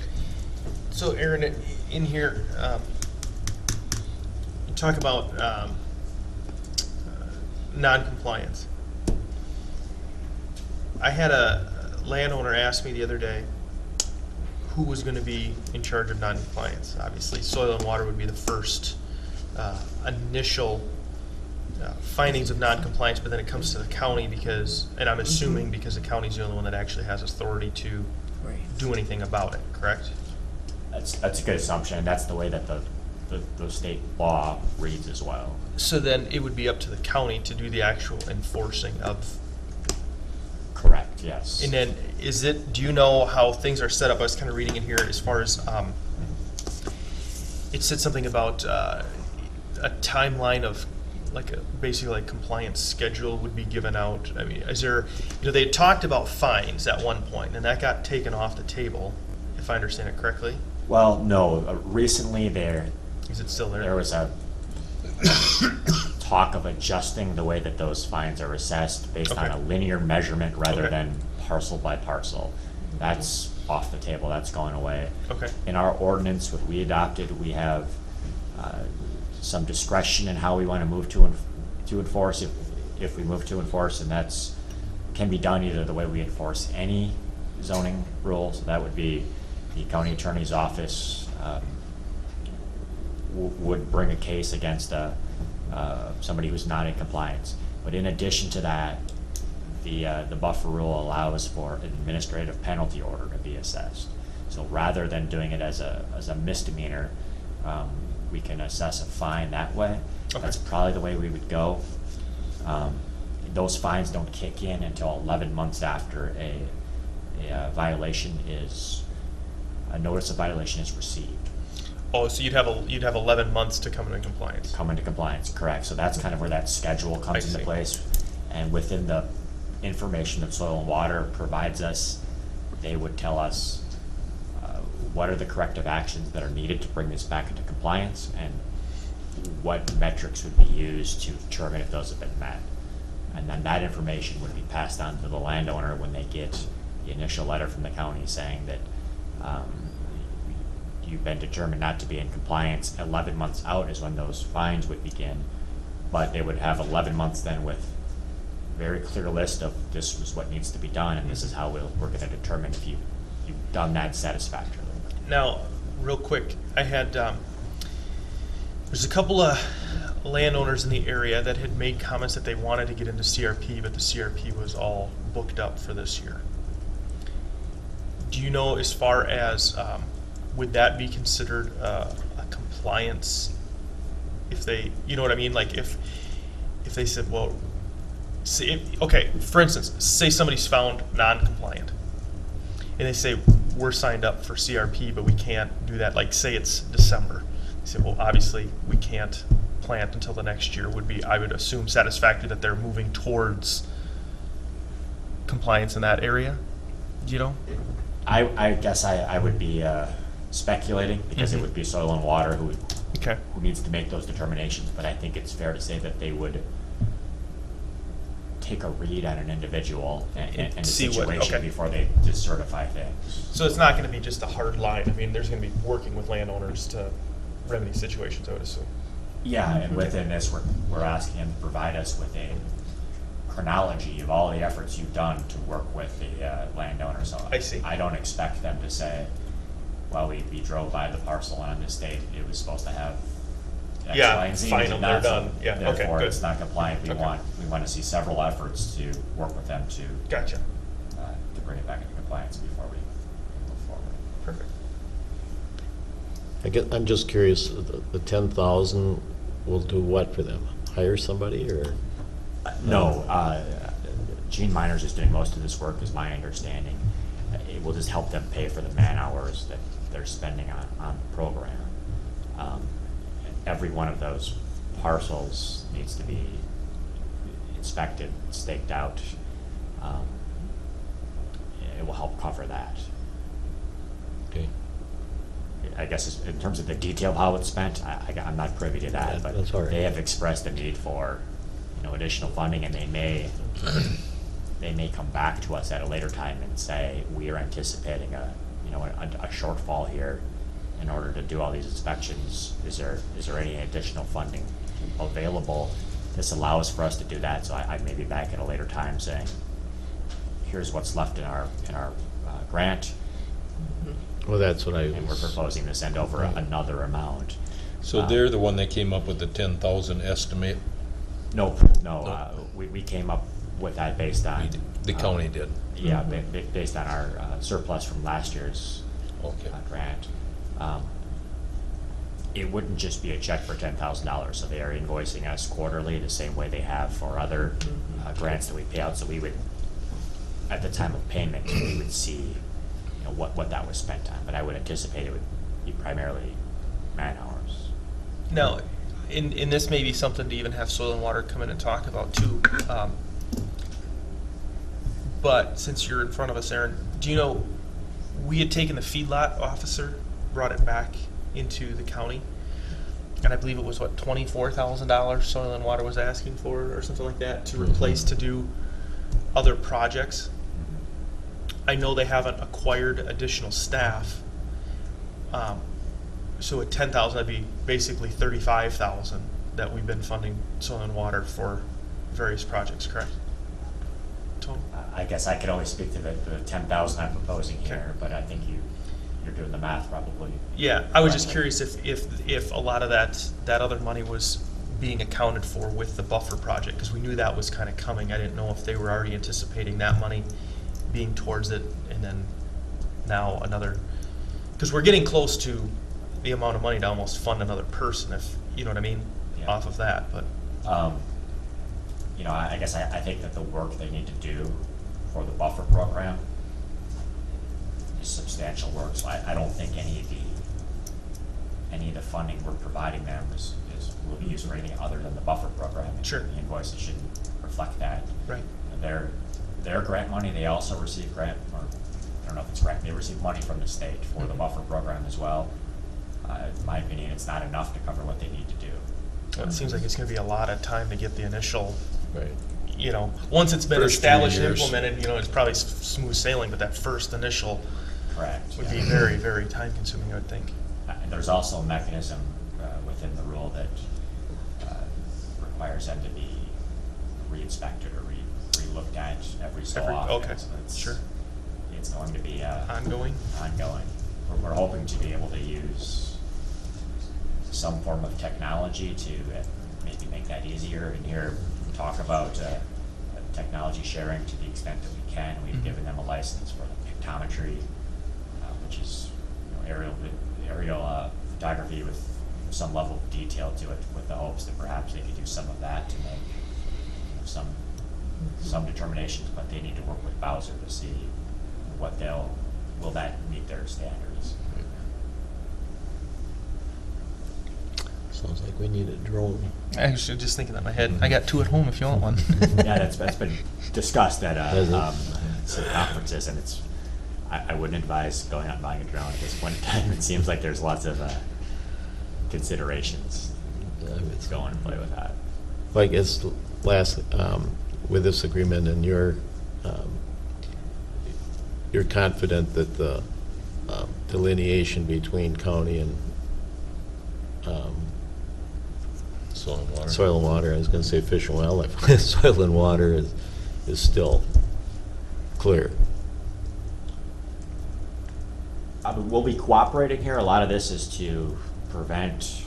So Aaron, in here, you talk about non-compliance. I had a landowner ask me the other day who was going to be in charge of non-compliance. Obviously, soil and water would be the first initial findings of non-compliance, but then it comes to the county because, and I'm assuming because the county's the only one that actually has authority to Right. do anything about it, correct? That's a good assumption, and that's the way that the state law reads as well. So then it would be up to the county to do the actual enforcing of. Correct, yes. And then, do you know how things are set up? I was kind of reading in here as far as, it said something about a timeline of, basically like compliance schedule would be given out. I mean, is there, they had talked about fines at one point, and that got taken off the table, if I understand it correctly. Well, no, recently Is it still there? there was a talk of adjusting the way that those fines are assessed based on Okay. a linear measurement rather Okay. than parcel by parcel. That's off the table, that's going away. Okay. In our ordinance, what we adopted, we have some discretion in how we want to move to enforce, if we move to enforce, and that's, can be done either the way we enforce any zoning rules. That would be the county attorney's office would bring a case against somebody who's not in compliance. But in addition to that, the buffer rule allows for an administrative penalty order to be assessed. So rather than doing it as a misdemeanor, we can assess a fine that way. Okay. That's probably the way we would go. Those fines don't kick in until 11 months after a violation is, a notice of violation is received. Oh, so you'd have 11 months to come into compliance. Come into compliance, correct. So that's kind of where that schedule I comes into see. place. And within the information that Soil and Water provides us, they would tell us what are the corrective actions that are needed to bring this back into compliance, and what metrics would be used to determine if those have been met. And then that information would be passed on to the landowner when they get the initial letter from the county saying that you've been determined not to be in compliance. 11 months out is when those fines would begin, but they would have 11 months then with very clear list of this is what needs to be done, and this is how we're going to determine if you've done that satisfactorily. Now, real quick, I had, there's a couple of landowners in the area that had made comments that they wanted to get into CRP, but the CRP was all booked up for this year. Do you know, as far as, would that be considered a compliance if they, you know what I mean? Like if they said, well, okay, for instance, say somebody's found non-compliant, and they say, we're signed up for CRP, but we can't do that. Like, say it's December. They say, well, obviously, we can't plant until the next year. Would be, I would assume, satisfactory that they're moving towards compliance in that area. Do you know? I guess I would be speculating, because it Mhm. would be Soil and Water who Okay. needs to make those determinations, but I think it's fair to say that they would take a read on an individual and the See what- situation okay. before they just certify things. So it's not going to be just a hard line. I mean, there's going to be working with landowners to remedy situations, I would assume. Yeah, and within this, we're asking them to provide us with a chronology of all the efforts you've done to work with the landowner. So I see. I don't expect them to say, well, we drove by the parcel on this date, it was supposed to have X, Yeah, Y, and Z. final, Not they're so. done. Yeah, okay, Therefore, good. it's not compliant. We Okay. want to see several efforts to work with them to Gotcha. bring it back into compliance before we move forward. Perfect. I guess, I'm just curious, the 10,000 will do what for them? Hire somebody, or? No, Gene Miners is doing most of this work, is my understanding. It will just help them pay for the man hours that they're spending on the program. Every one of those parcels needs to be inspected, staked out. It will help cover that. Okay. I guess in terms of the detail of how it's spent, I'm not privy to that, but That's all right. they have expressed a need for, additional funding, and they may come back to us at a later time and say, we are anticipating a shortfall here in order to do all these inspections. Is there any additional funding available? This allows for us to do that, so I may be back at a later time saying, here's what's left in our grant, Well, that's what I and we're was, proposing to send over another amount. So they're the one that came up with the 10,000 estimate? No, we came up with that based on. The county did. Yeah, based on our surplus from last year's Okay. grant. It wouldn't just be a check for $10,000, so they are invoicing us quarterly the same way they have for other grants that we pay out. So we would, at the time of payment, we would see, what that was spent on. But I would anticipate it would be primarily man-hours. Now, in this may be something to even have Soil and Water come in and talk about too. But since you're in front of us, Aaron, do you know, we had taken the feedlot officer, brought it back into the county, and I believe it was, what, $24,000 Soil and Water was asking for, or something like that, to replace, to do other projects. I know they haven't acquired additional staff, so at $10,000, that'd be basically $35,000 that we've been funding Soil and Water for various projects, correct? Total? I guess I could only speak to the 10,000 I'm proposing here, but I think you're doing the math probably. Yeah, I was just correctly. curious if a lot of that other money was being accounted for with the buffer project, because we knew that was kind of coming. I didn't know if they were already anticipating that money being towards it, and then now another, because we're getting close to the amount of money to almost fund another person, if you know what I mean, Yeah. off of that. But I guess I think that the work they need to do for the buffer program is substantial work. So I don't think any of the funding we're providing them will be used for anything other than the buffer program. And Sure. the invoices should reflect that. right, Their grant money, they also receive grant, or I don't know if it's grant, they receive money from the state for the buffer program as well. In my opinion, it's not enough to cover what they need to do. it seems like it's going to be a lot of time to get the initial. Right. Once it's been First few established and years. implemented, it's probably smooth sailing. But that first initial Correct. would yeah. be very, very time consuming, I would think. And there's also a mechanism within the rule that requires them to be re-inspected or re-looked at every so often. Okay, So sure. It's going to be Ongoing. ongoing. We're hoping to be able to use some form of technology to maybe make that easier. And here, talk about technology sharing to the extent that we can. We've given them a license for the pictometry, which is aerial photography with some level of detail to it, with the hopes that perhaps they could do some of that to make some determinations. But they need to work with Bowser to see will that meet their standards. Sounds like we need a drone. I was just thinking that in my head. I got two at home if you want one. Yeah, that's been discussed at Has it? some conferences, and I wouldn't advise going out and buying a drone at this point in time. It seems like there's lots of considerations to go and play with that. Like as last, with this agreement, and you're confident that the delineation between county and Soil and water. soil and water, I was gonna say fish and wildlife, soil and water is still clear. We'll be cooperating here. A lot of this is to prevent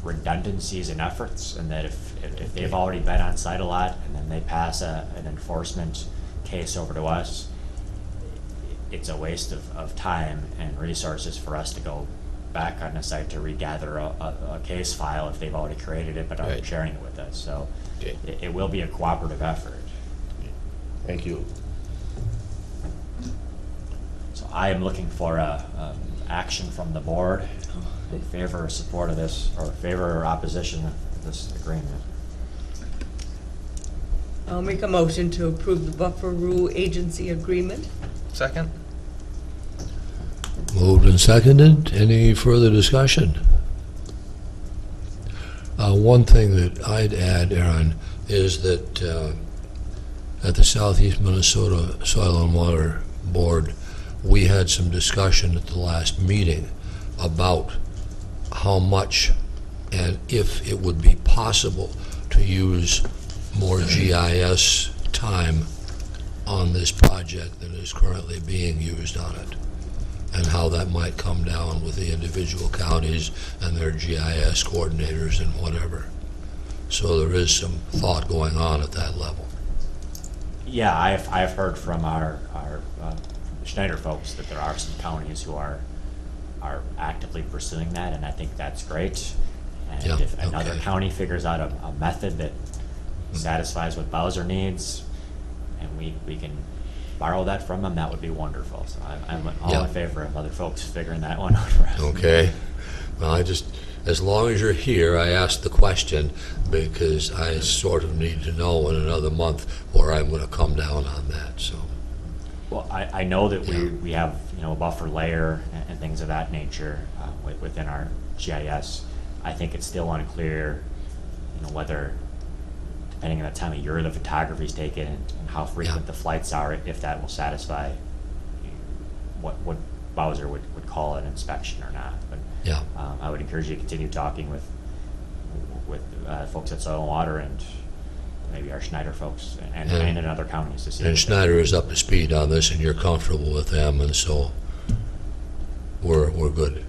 redundancies in efforts, and that if they've already been on site a lot and then they pass an enforcement case over to us, it's a waste of time and resources for us to go back on the site to regather a case file if they've already created it but aren't Right. sharing it with us. So Okay. it will be a cooperative effort. Thank you. So I am looking for action from the board in favor or support of this, or favor or opposition of this agreement. I'll make a motion to approve the buffer rule agency agreement. Second. Moved and seconded. Any further discussion? One thing that I'd add, Aaron, is that at the Southeast Minnesota Soil and Water Board, we had some discussion at the last meeting about how much and if it would be possible to use more GIS time on this project than is currently being used on it, and how that might come down with the individual counties and their GIS coordinators and whatever. So there is some thought going on at that level. Yeah, I've heard from our Schneider folks that there are some counties who are actively pursuing that, and I think that's great. And Yeah, if another okay. county figures out a method that satisfies what Bowser needs, and we can borrow that from them, that would be wonderful. So I'm all Yeah. in favor of other folks figuring that one out for us. Okay. Well, as long as you're here, I asked the question because I sort of need to know in another month where I'm going to come down on that, so. Well, I know that Yeah. we have, a buffer layer and things of that nature within our GIS. I think it's still unclear, whether, depending on the time of year the photography's taken and how frequent the flights are, if that will satisfy what Bowser would call an inspection or not. But Yeah. I would encourage you to continue talking with folks at Soil and Water and maybe our Schneider folks and in other counties to see. And if- Schneider is up to speed on this, and you're comfortable with them, and so we're good.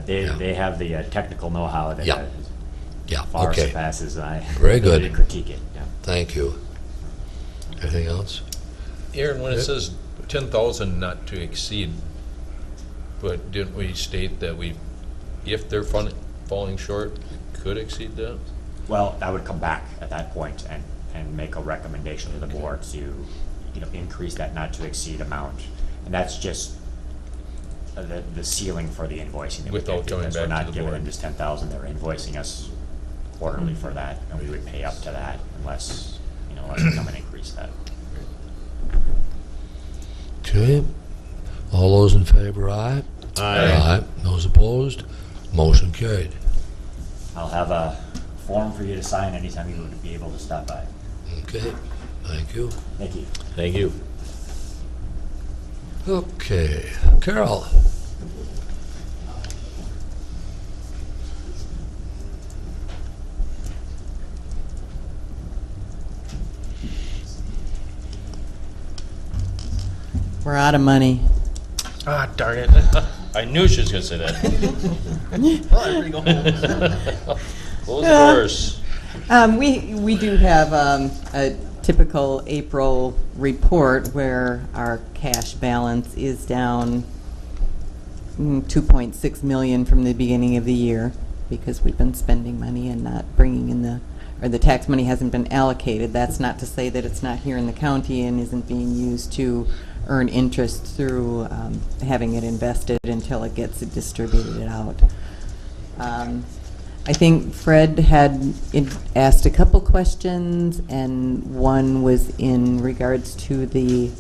They have the technical know-how that Yeah. Yeah, far okay. surpasses my Very good. ability to critique it. Yeah. Thank you. Anything else? Aaron, when it says 10,000 not to exceed, but didn't we state that if they're falling short, could exceed that? Well, I would come back at that point and make a recommendation to the board to, increase that not to exceed amount. And that's just the ceiling for the invoicing that we Without get, coming because back we're to not the giving board. them just 10,000, they're invoicing us quarterly for that, and we would pay up to that unless we come and increase that. Okay. All those in favor, aye? Aye. Those opposed? Motion carried. I'll have a form for you to sign anytime you would be able to stop by. Okay. Thank you. Thank you. Thank you. Okay. Carol? We're out of money. Ah, darn it. I knew she was going to say that. Well, I'm ready to go home. Close the doors. We do have a typical April report where our cash balance is down 2.6 million from the beginning of the year because we've been spending money and not bringing in the tax money hasn't been allocated. That's not to say that it's not here in the county and isn't being used to earn interest through having it invested until it gets distributed out. I think Fred had asked a couple questions, and one was in regards to the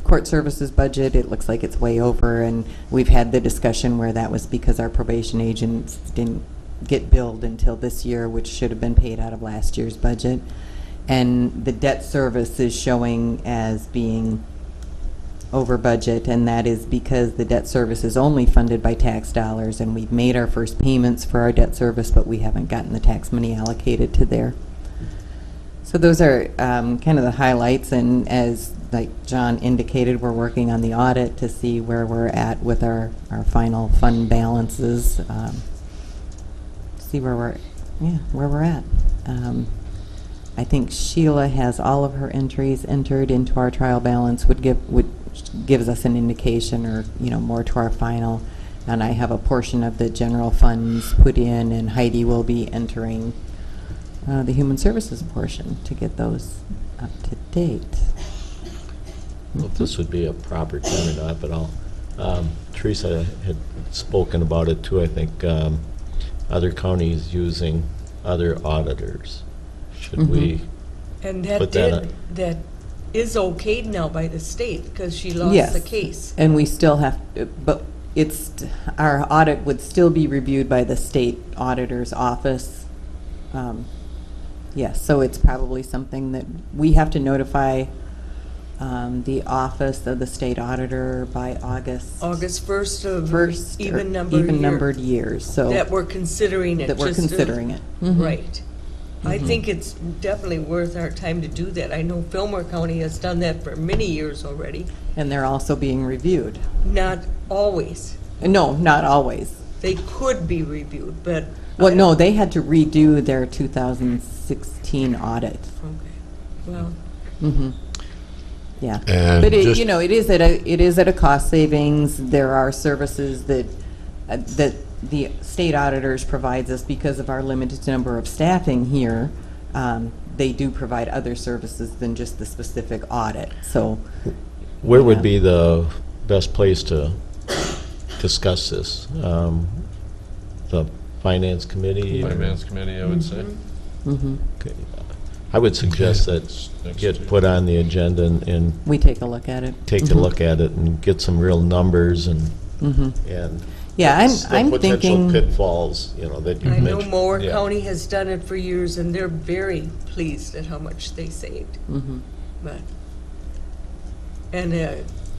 court services budget. It looks like it's way over, and we've had the discussion where that was because our probation agents didn't get billed until this year, which should have been paid out of last year's budget. And the debt service is showing as being over budget, and that is because the debt service is only funded by tax dollars, and we've made our first payments for our debt service, but we haven't gotten the tax money allocated to there. So those are kind of the highlights, and as like John indicated, we're working on the audit to see where we're at with our final fund balances, see where we're at. I think Sheila has all of her entries entered into our trial balance, gives us an indication, or more to our final. And I have a portion of the general funds put in, and Heidi will be entering the human services portion to get those up to date. Well, if this would be a proper time or not, but Teresa had spoken about it too, I think, other counties using other auditors. Should we And put that that is okayed now by the state because she lost Yes. the case. And we still have, but our audit would still be reviewed by the state auditor's office. Yes, so it's probably something that we have to notify the office of the state auditor by August August 1st of 1st, or even numbered even year. numbered years. So That we're considering it. that we're just considering it. Mhm. Right. I think it's definitely worth our time to do that. I know Fillmore County has done that for many years already. And they're also being reviewed. Not always. No, not always. They could be reviewed, but Well, no, they had to redo their 2016 audit. Okay, well, Mm-hmm. Yeah. And But it, just- you know, it is at a cost savings. There are services that the state auditors provides us because of our limited number of staffing here. They do provide other services than just the specific audit, so. Where would Yeah. be the best place to discuss this? The Finance Committee? or- Finance Committee, I would say. Mhm. Okay. I would suggest Okay. that get put on the agenda and We take a look at it. take a look at it and get some real numbers and Mhm. Yeah, the I'm potential thinking, pitfalls, you know, that you I know mentioned. Mower Yeah. County has done it for years, and they're very pleased at how much they saved, mhm. but, and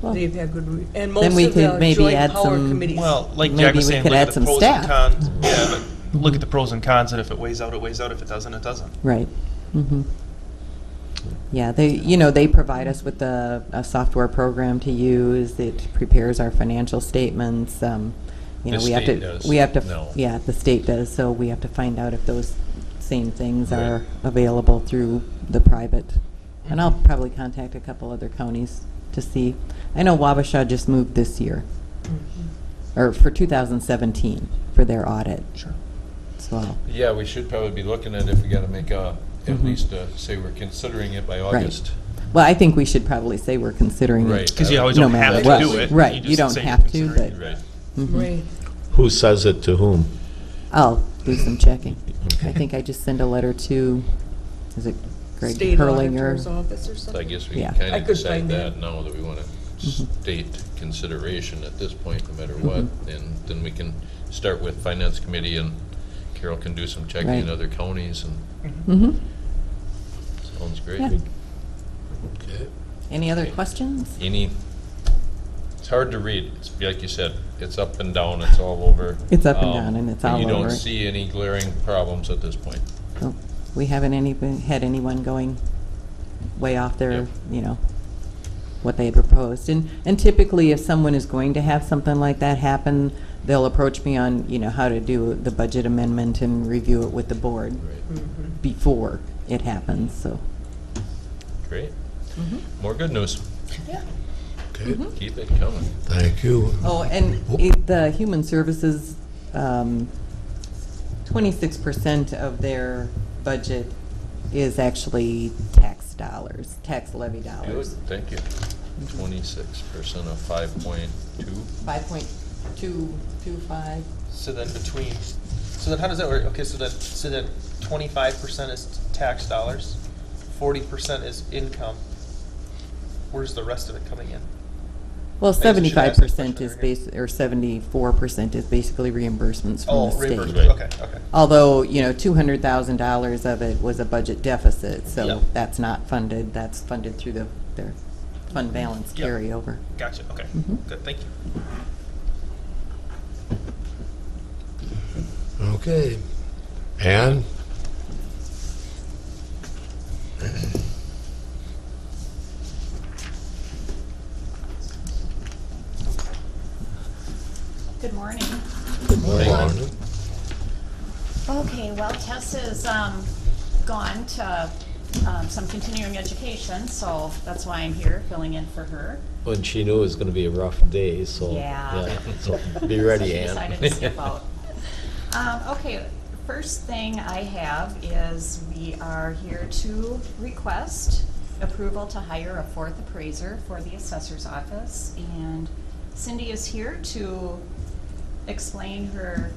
Well, they've had good, and then most we of could the maybe joint add power some- committees. Well, like Maybe Jack was we saying, could look add at the some pros staff. and cons. Yeah, but look at the pros and cons, and if it weighs out, it weighs out. If it doesn't, it doesn't. Right. Mhm. Yeah, they provide us with a software program to use. It prepares our financial statements. You know, The we have state to, does. we have to, No. yeah, the state does, so we have to find out if those same things Right. are available through the private. And I'll probably contact a couple other counties to see. I know Wabasha just moved this year, or for 2017, for their audit. Sure. So, Yeah, we should probably be looking at if we gotta make at Mhm. least, say we're considering it by Right. August. well, I think we should probably say we're considering it. Right. Because you always No don't matter have to what. do it. Right, you just don't say have you're to, considering but- it. Right. Mhm. Right. Who says it to whom? I'll do some checking. Okay. I think I just sent a letter to, is it Greg State Perlinger? Auditor's Office or So I something. guess we Yeah. can kind I of could decide find that. that now that we wanna Mhm. state consideration at this point, no matter what. And then we can start with Finance Committee, and Carol can do some checking in Right. other counties, and Mm-hmm. sounds great. Yeah. Okay. Any other questions? It's hard to read. It's like you said, it's up and down, it's all over. It's up and down, and it's but all you don't over. see any glaring problems at this point. So, we haven't had anyone going way off their, Yep. you know, what they had proposed. And typically, if someone is going to have something like that happen, they'll approach me on, you know, how to do the budget amendment and review it with the board Mhm. before it happens, so. Great. Mm-hmm. More good news. Okay, Keep it coming. thank you. Oh, and the Human Services, 26% of their budget is actually tax dollars, tax levy Good, dollars. thank you. 26% of 5.2. 5.225. So then so then how does that work? Okay, so that 25% is tax dollars, 40% is income. Where's the rest of it coming in? Well, I guess I should ask that 75% question is earlier. or 74% is basically reimbursements from Oh, the state. reimbursement, okay, okay. Although, you know, $200,000 of it was a budget deficit, so Yep. that's not funded. That's funded through their fund balance Yep. carryover. Gotcha, okay, Mhm. good, thank you. Okay. Ann? Good morning. Good morning. Okay, well, Tess is gone to some continuing education, so that's why I'm here, filling in for her. When she knew it was gonna be a rough day, so. Yeah. So be ready, So she Ann. decided to skip out. Okay, first thing I have is we are here to request approval to hire a fourth appraiser for the assessor's office. And Cindy is here to explain her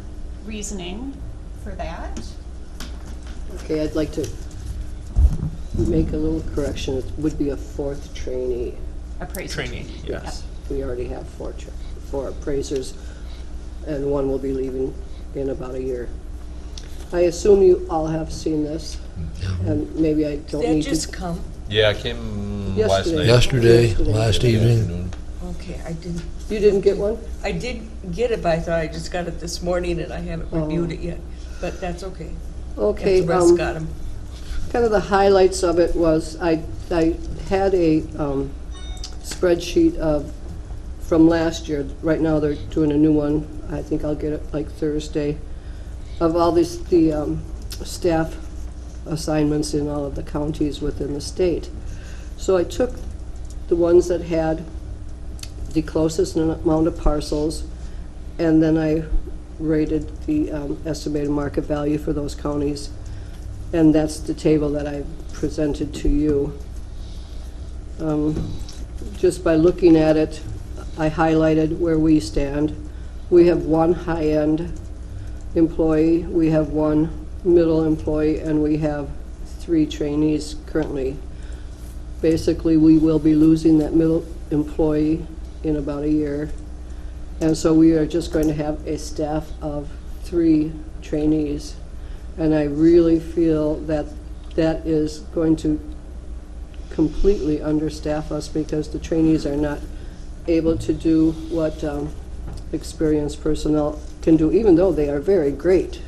reasoning for that. Okay, I'd like to make a little correction. It would be a fourth trainee. Appraiser. Trainee, Yes. We already have four appraisers, and one will be leaving in about a year. I assume you all have seen this, and maybe I don't That need just to. come? Yeah, I came last Yesterday. night. Yesterday, last evening. Afternoon. Okay, I didn't, You didn't get one? I did get it, but I thought I just got it this morning and I haven't reviewed Oh. it yet, but that's okay. Okay. If the rest got them. Kind of the highlights of it was, I had a spreadsheet from last year. Right now, they're doing a new one. I think I'll get it like Thursday. of all the staff assignments in all of the counties within the state. So I took the ones that had the closest amount of parcels, and then I rated the estimated market value for those counties, and that's the table that I presented to you. Just by looking at it, I highlighted where we stand. We have one high-end employee, we have one middle employee, and we have 3 trainees currently. Basically, we will be losing that middle employee in about a year. And so we are just going to have a staff of 3 trainees. And I really feel that that is going to completely understaff us because the trainees are not able to do what experienced personnel can do, even though they are very great.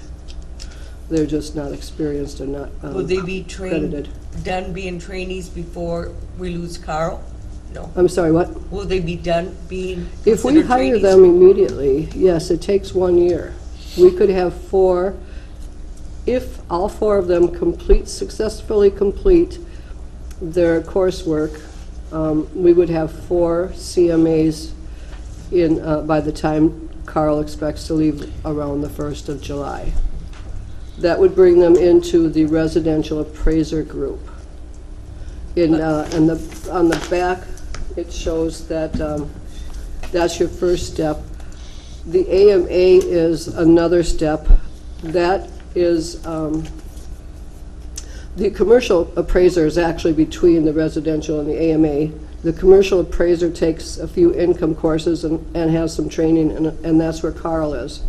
They're just not experienced and not Will they be trained, credited. done being trainees before we lose Carl? No. I'm sorry, what? Will they be done being If we considered hire trainees? them immediately, yes, it takes 1 year. We could have 4, if all 4 of them successfully complete their coursework, we would have 4 CMAs by the time Carl expects to leave around the 1st of July. That would bring them into the residential appraiser group. On the back, it shows that that's your first step. The AMA is another step. That is, the commercial appraiser is actually between the residential and the AMA. The commercial appraiser takes a few income courses and has some training, and that's where Carl is.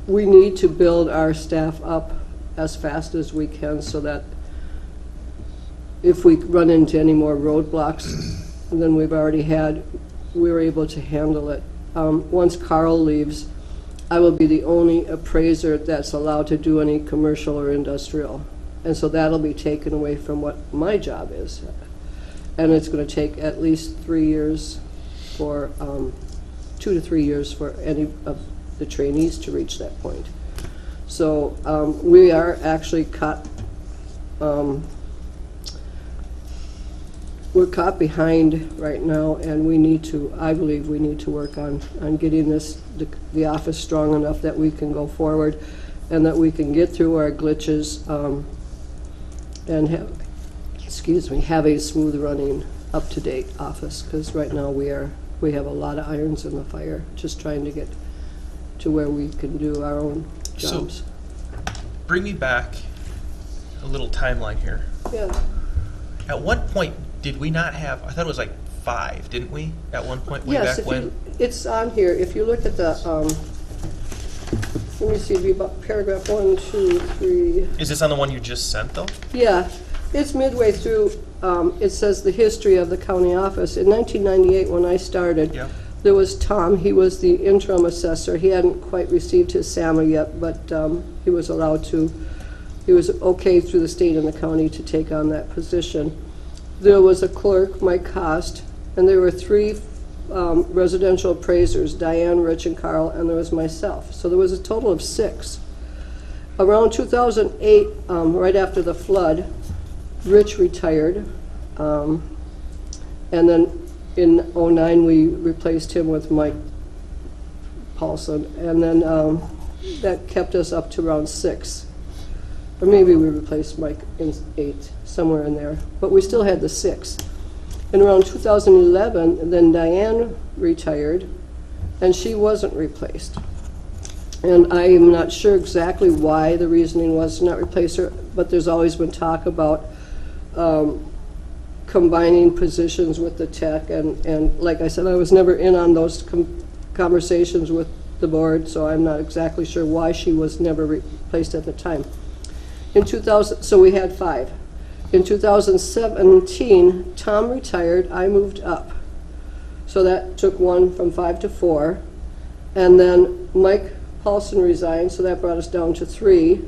We need to build our staff up as fast as we can so that if we run into any more roadblocks than we've already had, we're able to handle it. Once Carl leaves, I will be the only appraiser that's allowed to do any commercial or industrial. And so that'll be taken away from what my job is. And it's going to take at least 3 years for, 2 to 3 years for any of the trainees to reach that point. So we are actually caught, we're caught behind right now, and we need to, I believe we need to work on getting the office strong enough that we can go forward and that we can get through our glitches and have a smooth running, up-to-date office, because right now we have a lot of irons in the fire, just trying to get to where we can do our own jobs. So, bring me back a little timeline here. Yeah. At what point did we not have, I thought it was like 5, didn't we? At one point, way Yes, back when? it's on here. If you look at the, let me see, it'd be about paragraph 1, 2, 3. Is this on the one you just sent, though? Yeah, it's midway through. It says the history of the county office. In 1998, when I started, Yeah. there was Tom. He was the interim assessor. He hadn't quite received his SAMA yet, but he was allowed to. He was okay through the state and the county to take on that position. There was a clerk, Mike Cost, and there were 3 residential appraisers, Diane, Rich, and Carl, and there was myself. So there was a total of 6. Around 2008, right after the flood, Rich retired, and then in '09 we replaced him with Mike Paulson, and then that kept us up to around 6. Or maybe we replaced Mike in 8, somewhere in there. But we still had the 6. And around 2011, then Diane retired, and she wasn't replaced. And I am not sure exactly why the reasoning was to not replace her, but there's always been talk about combining positions with the tech, and like I said, I was never in on those conversations with the board, so I'm not exactly sure why she was never replaced at the time. In 2000, so we had 5. In 2017, Tom retired, I moved up. So that took 1 from 5 to 4. And then Mike Paulson resigned, so that brought us down to 3.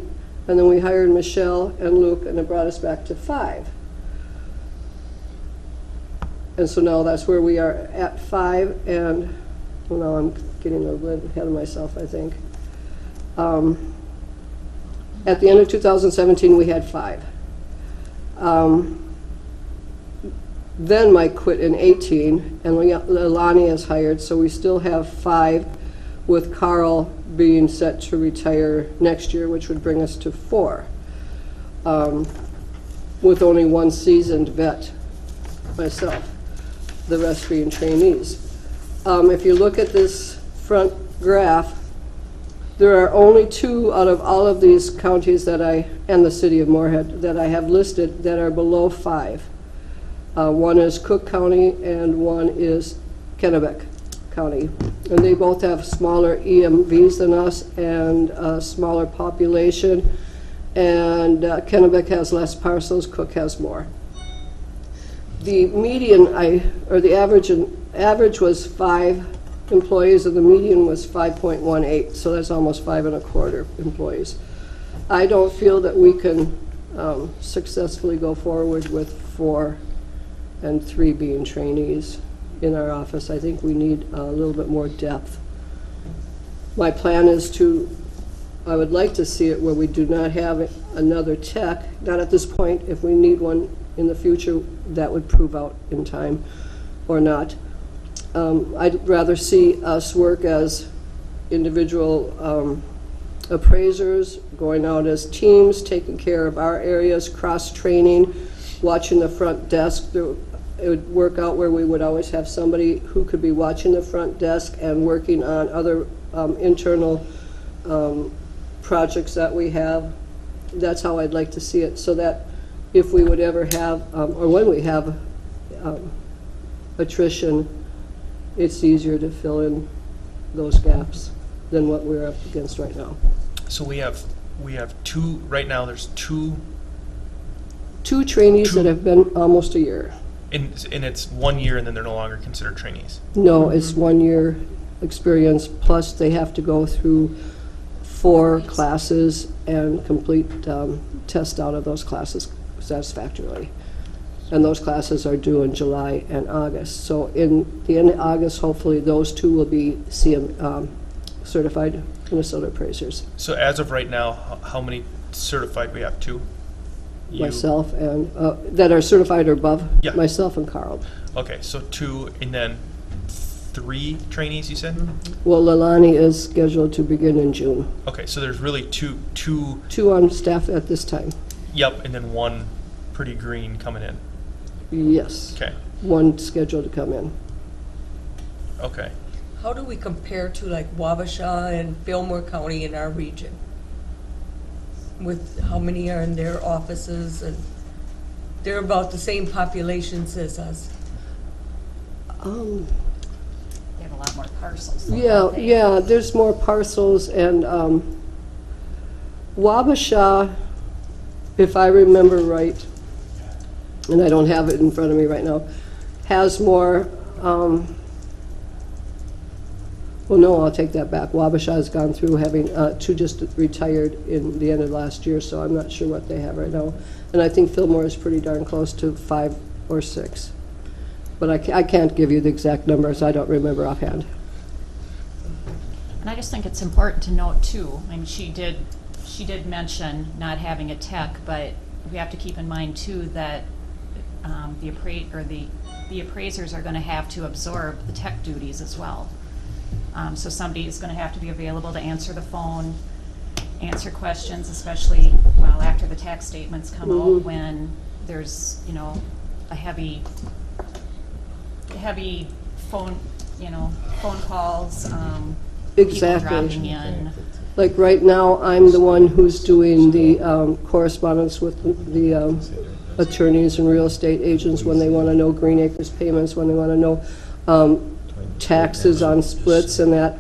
And then we hired Michelle and Luke, and it brought us back to 5. And so now that's where we are at 5, and well, now I'm getting a little bit ahead of myself, I think. At the end of 2017, we had 5. Then Mike quit in 18, and Lonnie is hired, so we still have 5, with Carl being set to retire next year, which would bring us to 4, with only 1 seasoned vet, myself, the rest being trainees. If you look at this front graph, there are only 2 out of all of these counties that and the city of Moorhead, that I have listed that are below 5. One is Cook County and one is Kennebec County. And they both have smaller EMVs than us and a smaller population. And Kennebec has less parcels, Cook has more. The median, or the average was 5 employees, and the median was 5.18, so that's almost 5 1/4 employees. I don't feel that we can successfully go forward with 4 and 3 being trainees in our office. I think we need a little bit more depth. My plan is I would like to see it where we do not have another tech, not at this point. If we need one in the future, that would prove out in time or not. I'd rather see us work as individual appraisers, going out as teams, taking care of our areas, cross-training, watching the front desk. It would work out where we would always have somebody who could be watching the front desk and working on other internal projects that we have. That's how I'd like to see it, so that if we would ever have, or when we have attrition, it's easier to fill in those gaps than what we're up against right now. So we have 2, right now there's 2, 2 trainees that have been almost a year. and it's 1 year and then they're no longer considered trainees. No, it's 1 year experience, plus they have to go through 4 classes and complete test out of those classes satisfactorily. And those classes are due in July and August. So in the end of August, hopefully those 2 will be certified Minnesota appraisers. So as of right now, how many certified? We have 2? Myself and, that are certified or above? Yeah. Myself and Carl. Okay, so 2 and then 3 trainees, you said? Well, Lalani is scheduled to begin in June. Okay, so there's really 2, 2 on staff at this time. yep, and then 1 pretty green coming in. Yes. Okay, 1 scheduled to come in. okay. How do we compare to like Wabasha and Fillmore County in our region? With how many are in their offices, and they're about the same populations as us. They have a lot more parcels. though, Yeah, don't they? yeah, there's more parcels, and Wabasha, if I remember right, and I don't have it in front of me right now, has more, well, no, I'll take that back. Wabasha has gone through having 2 just retired in the end of last year, so I'm not sure what they have right now. And I think Fillmore is pretty darn close to 5 or 6. But I can't give you the exact numbers. I don't remember offhand. And I just think it's important to note too, I mean, she did mention not having a tech, but we have to keep in mind too that the appraisers are gonna have to absorb the tech duties as well. So somebody is gonna have to be available to answer the phone, answer questions, especially, well, after the tax statements come out, when there's, a heavy phone, phone calls, people Exactly. dropping in. Like right now, I'm the one who's doing the correspondence with the attorneys and real estate agents when they want to know Green Acres payments, when they want to know taxes on splits and that.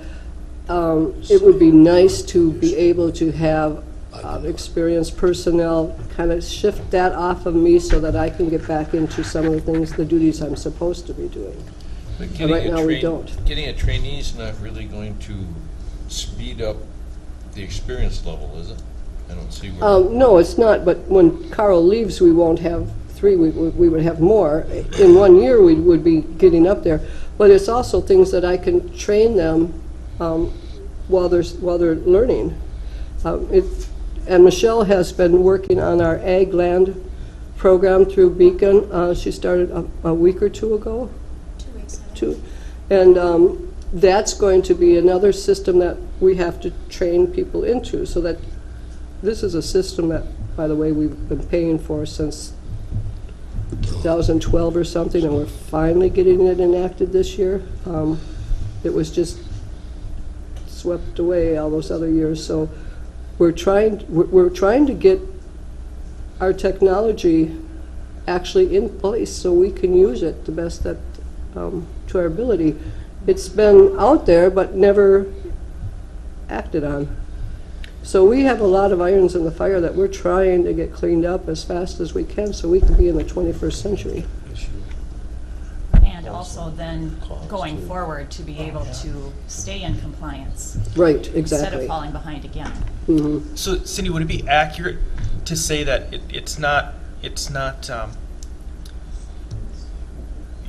It would be nice to be able to have experienced personnel kind of shift that off of me so that I can get back into some of the things, the duties I'm supposed to be doing. But And right now, we don't. Getting a trainee is not really going to speed up the experience level, is it? I don't see where. No, it's not, but when Carl leaves, we won't have 3, we would have more. In 1 year, we would be getting up there. But it's also things that I can train them while they're learning. And Michelle has been working on our ag land program through Beacon. She started a week or two ago. 2 weeks. And that's going to be another system that we have to train people into, so that this is a system that, by the way, we've been paying for since 2012 or something, and we're finally getting it enacted this year. It was just swept away all those other years, so we're trying to get our technology actually in place so we can use it the best that to our ability. It's been out there but never acted on. So we have a lot of irons in the fire that we're trying to get cleaned up as fast as we can so we can be in the 21st century. And also then going forward to be able to stay in compliance. Right, Instead exactly. of falling behind again. Mhm. So Cindy, would it be accurate to say that it's not,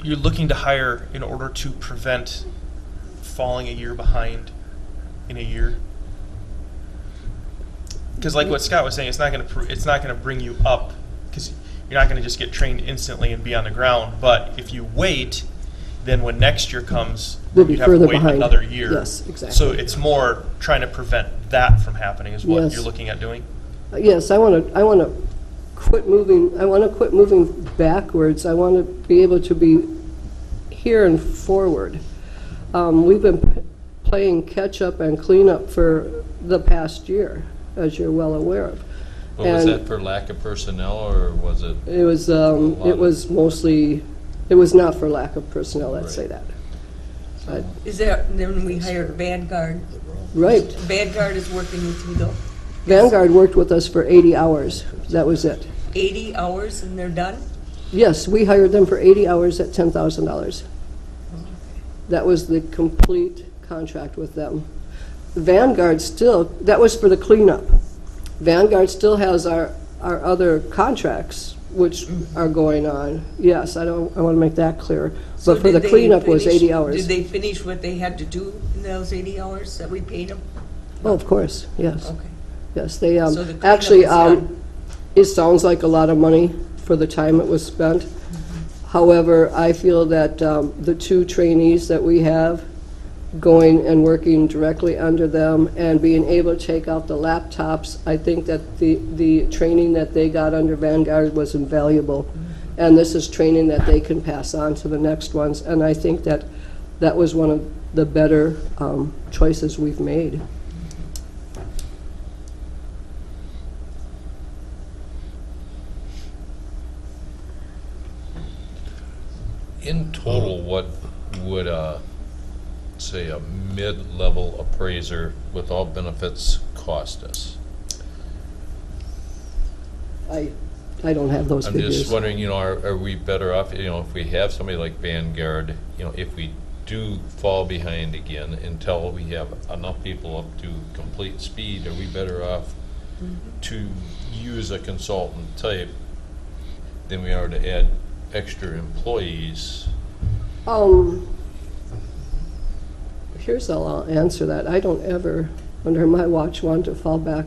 you're looking to hire in order to prevent falling a year behind in a year? Because like what Scott was saying, it's not going to bring you up, because you're not going to just get trained instantly and be on the ground. But if you wait, then when next year comes, We'll be you have to further wait behind. another year. Yes, exactly. So it's more trying to prevent that from happening is what Yes. you're looking at doing? Yes, I want to quit moving. I want to quit moving backwards. I want to be able to be here and forward. We've been playing catch up and clean up for the past year, as you're well aware of. Well, was And that for lack of personnel, or was it? it was mostly, it was not for lack of personnel, let's say that. Is that, then we hired Vanguard. Right. Vanguard is working with you though? Vanguard worked with us for 80 hours. That was it. 80 hours and they're done? Yes, we hired them for 80 hours at $10,000. That was the complete contract with them. Vanguard still, that was for the cleanup. Vanguard still has our other contracts, which are going on. Yes, I want to make that clear. So But for the did they cleanup was finish- 80 hours. Did they finish what they had to do in those 80 hours that we paid them? Oh, of course, yes. Okay. Yes, they, So the cleanup actually, is done. it sounds like a lot of money for the time it was spent. However, I feel that the two trainees that we have going and working directly under them and being able to take out the laptops, I think that the training that they got under Vanguard was invaluable. And this is training that they can pass on to the next ones. And I think that that was one of the better choices we've made. In total, what would say a mid-level appraiser with all benefits cost us? I don't have those I'm figures. just wondering, are we better off, if we have somebody like Vanguard, if we do fall behind again until we have enough people up to complete speed, are we better off to use a consultant type than we are to add extra employees? Here's how I'll answer that. I don't ever, under my watch, want to fall back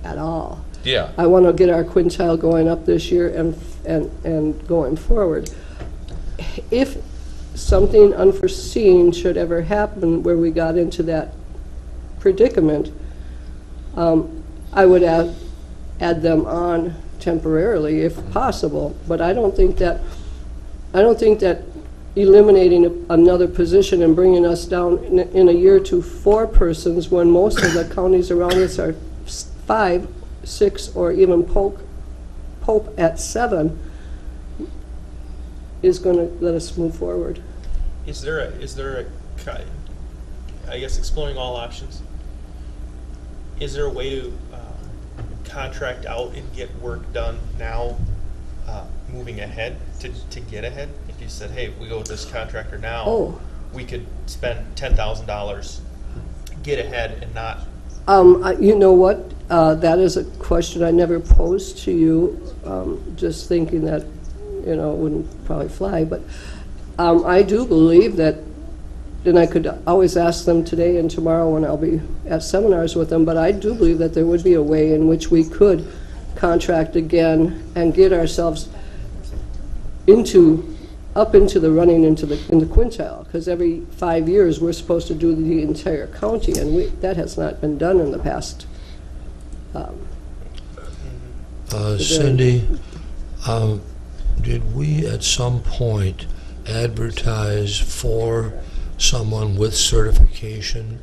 at all. Yeah. I want to get our quintile going up this year and going forward. If something unforeseen should ever happen where we got into that predicament, I would add them on temporarily if possible. But I don't think that eliminating another position and bringing us down in a year to 4 persons when most of the counties around us are 5, 6, or even Pope at 7 is going to let us move forward. Is there a, I guess exploring all options, is there a way to contract out and get work done now, moving ahead, to get ahead? If you said, hey, if we go with this contractor now, we could spend $10,000, get ahead and not. You know what? That is a question I never posed to you, just thinking that, it wouldn't probably fly. But I do believe that then I could always ask them today and tomorrow when I'll be at seminars with them, but I do believe that there would be a way in which we could contract again and get ourselves up into the running in the quintile, because every 5 years, we're supposed to do the entire county, and that has not been done in the past. Cindy, did we at some point advertise for someone with certification,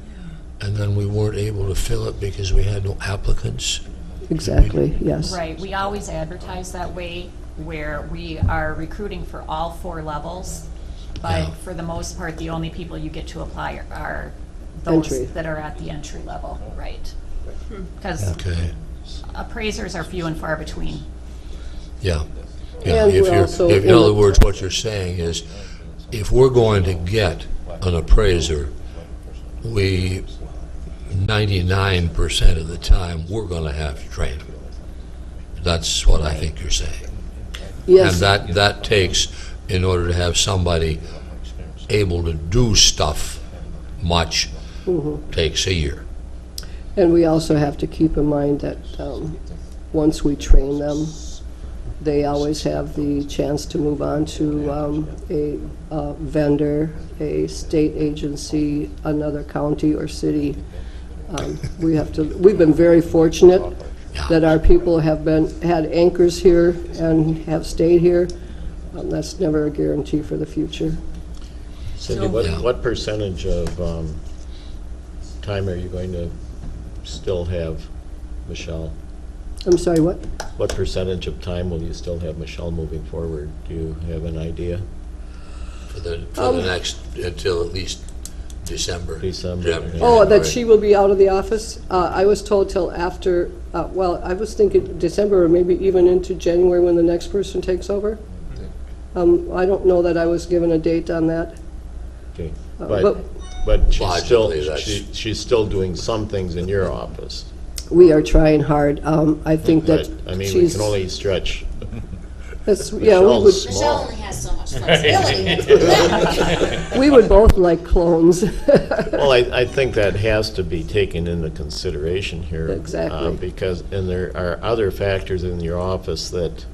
and then we weren't able to fill it because we had no applicants? Exactly, yes. Right, we always advertise that way, where we are recruiting for all 4 levels, Yeah. but for the most part, the only people you get to apply are those Entry. that are at the entry level, right? Because Okay, appraisers are few and far between. yeah. Yeah, And if we're you're, also if, in in other the- words, what you're saying is, if we're going to get an appraiser, we, 99% of the time, we're gonna have to train them. That's what I think you're saying. Yes. And that takes, in order to have somebody able to do stuff much, takes a year. And we also have to keep in mind that once we train them, they always have the chance to move on to a vendor, a state agency, another county or city. We've been very fortunate that our people have had anchors here and have stayed here. That's never a guarantee for the future. Cindy, what percentage of time are you going to still have Michelle? I'm sorry, what? What percentage of time will you still have Michelle moving forward? Do you have an idea? For the next, until at least December. December, Yeah. yeah. Oh, that Right. she will be out of the office? I was told till after, well, I was thinking December or maybe even into January when the next person takes over. I don't know that I was given a date on that. Okay. but- But Logically, that's- she's still doing some things in your office. We are trying hard. I think that But, I mean, we she's... can only stretch. Yeah, we would, Michelle's Michelle small. only has so much flexibility. we would both like clones. Well, I think that has to be taken into consideration here. Exactly. Because, and there are other factors in your office that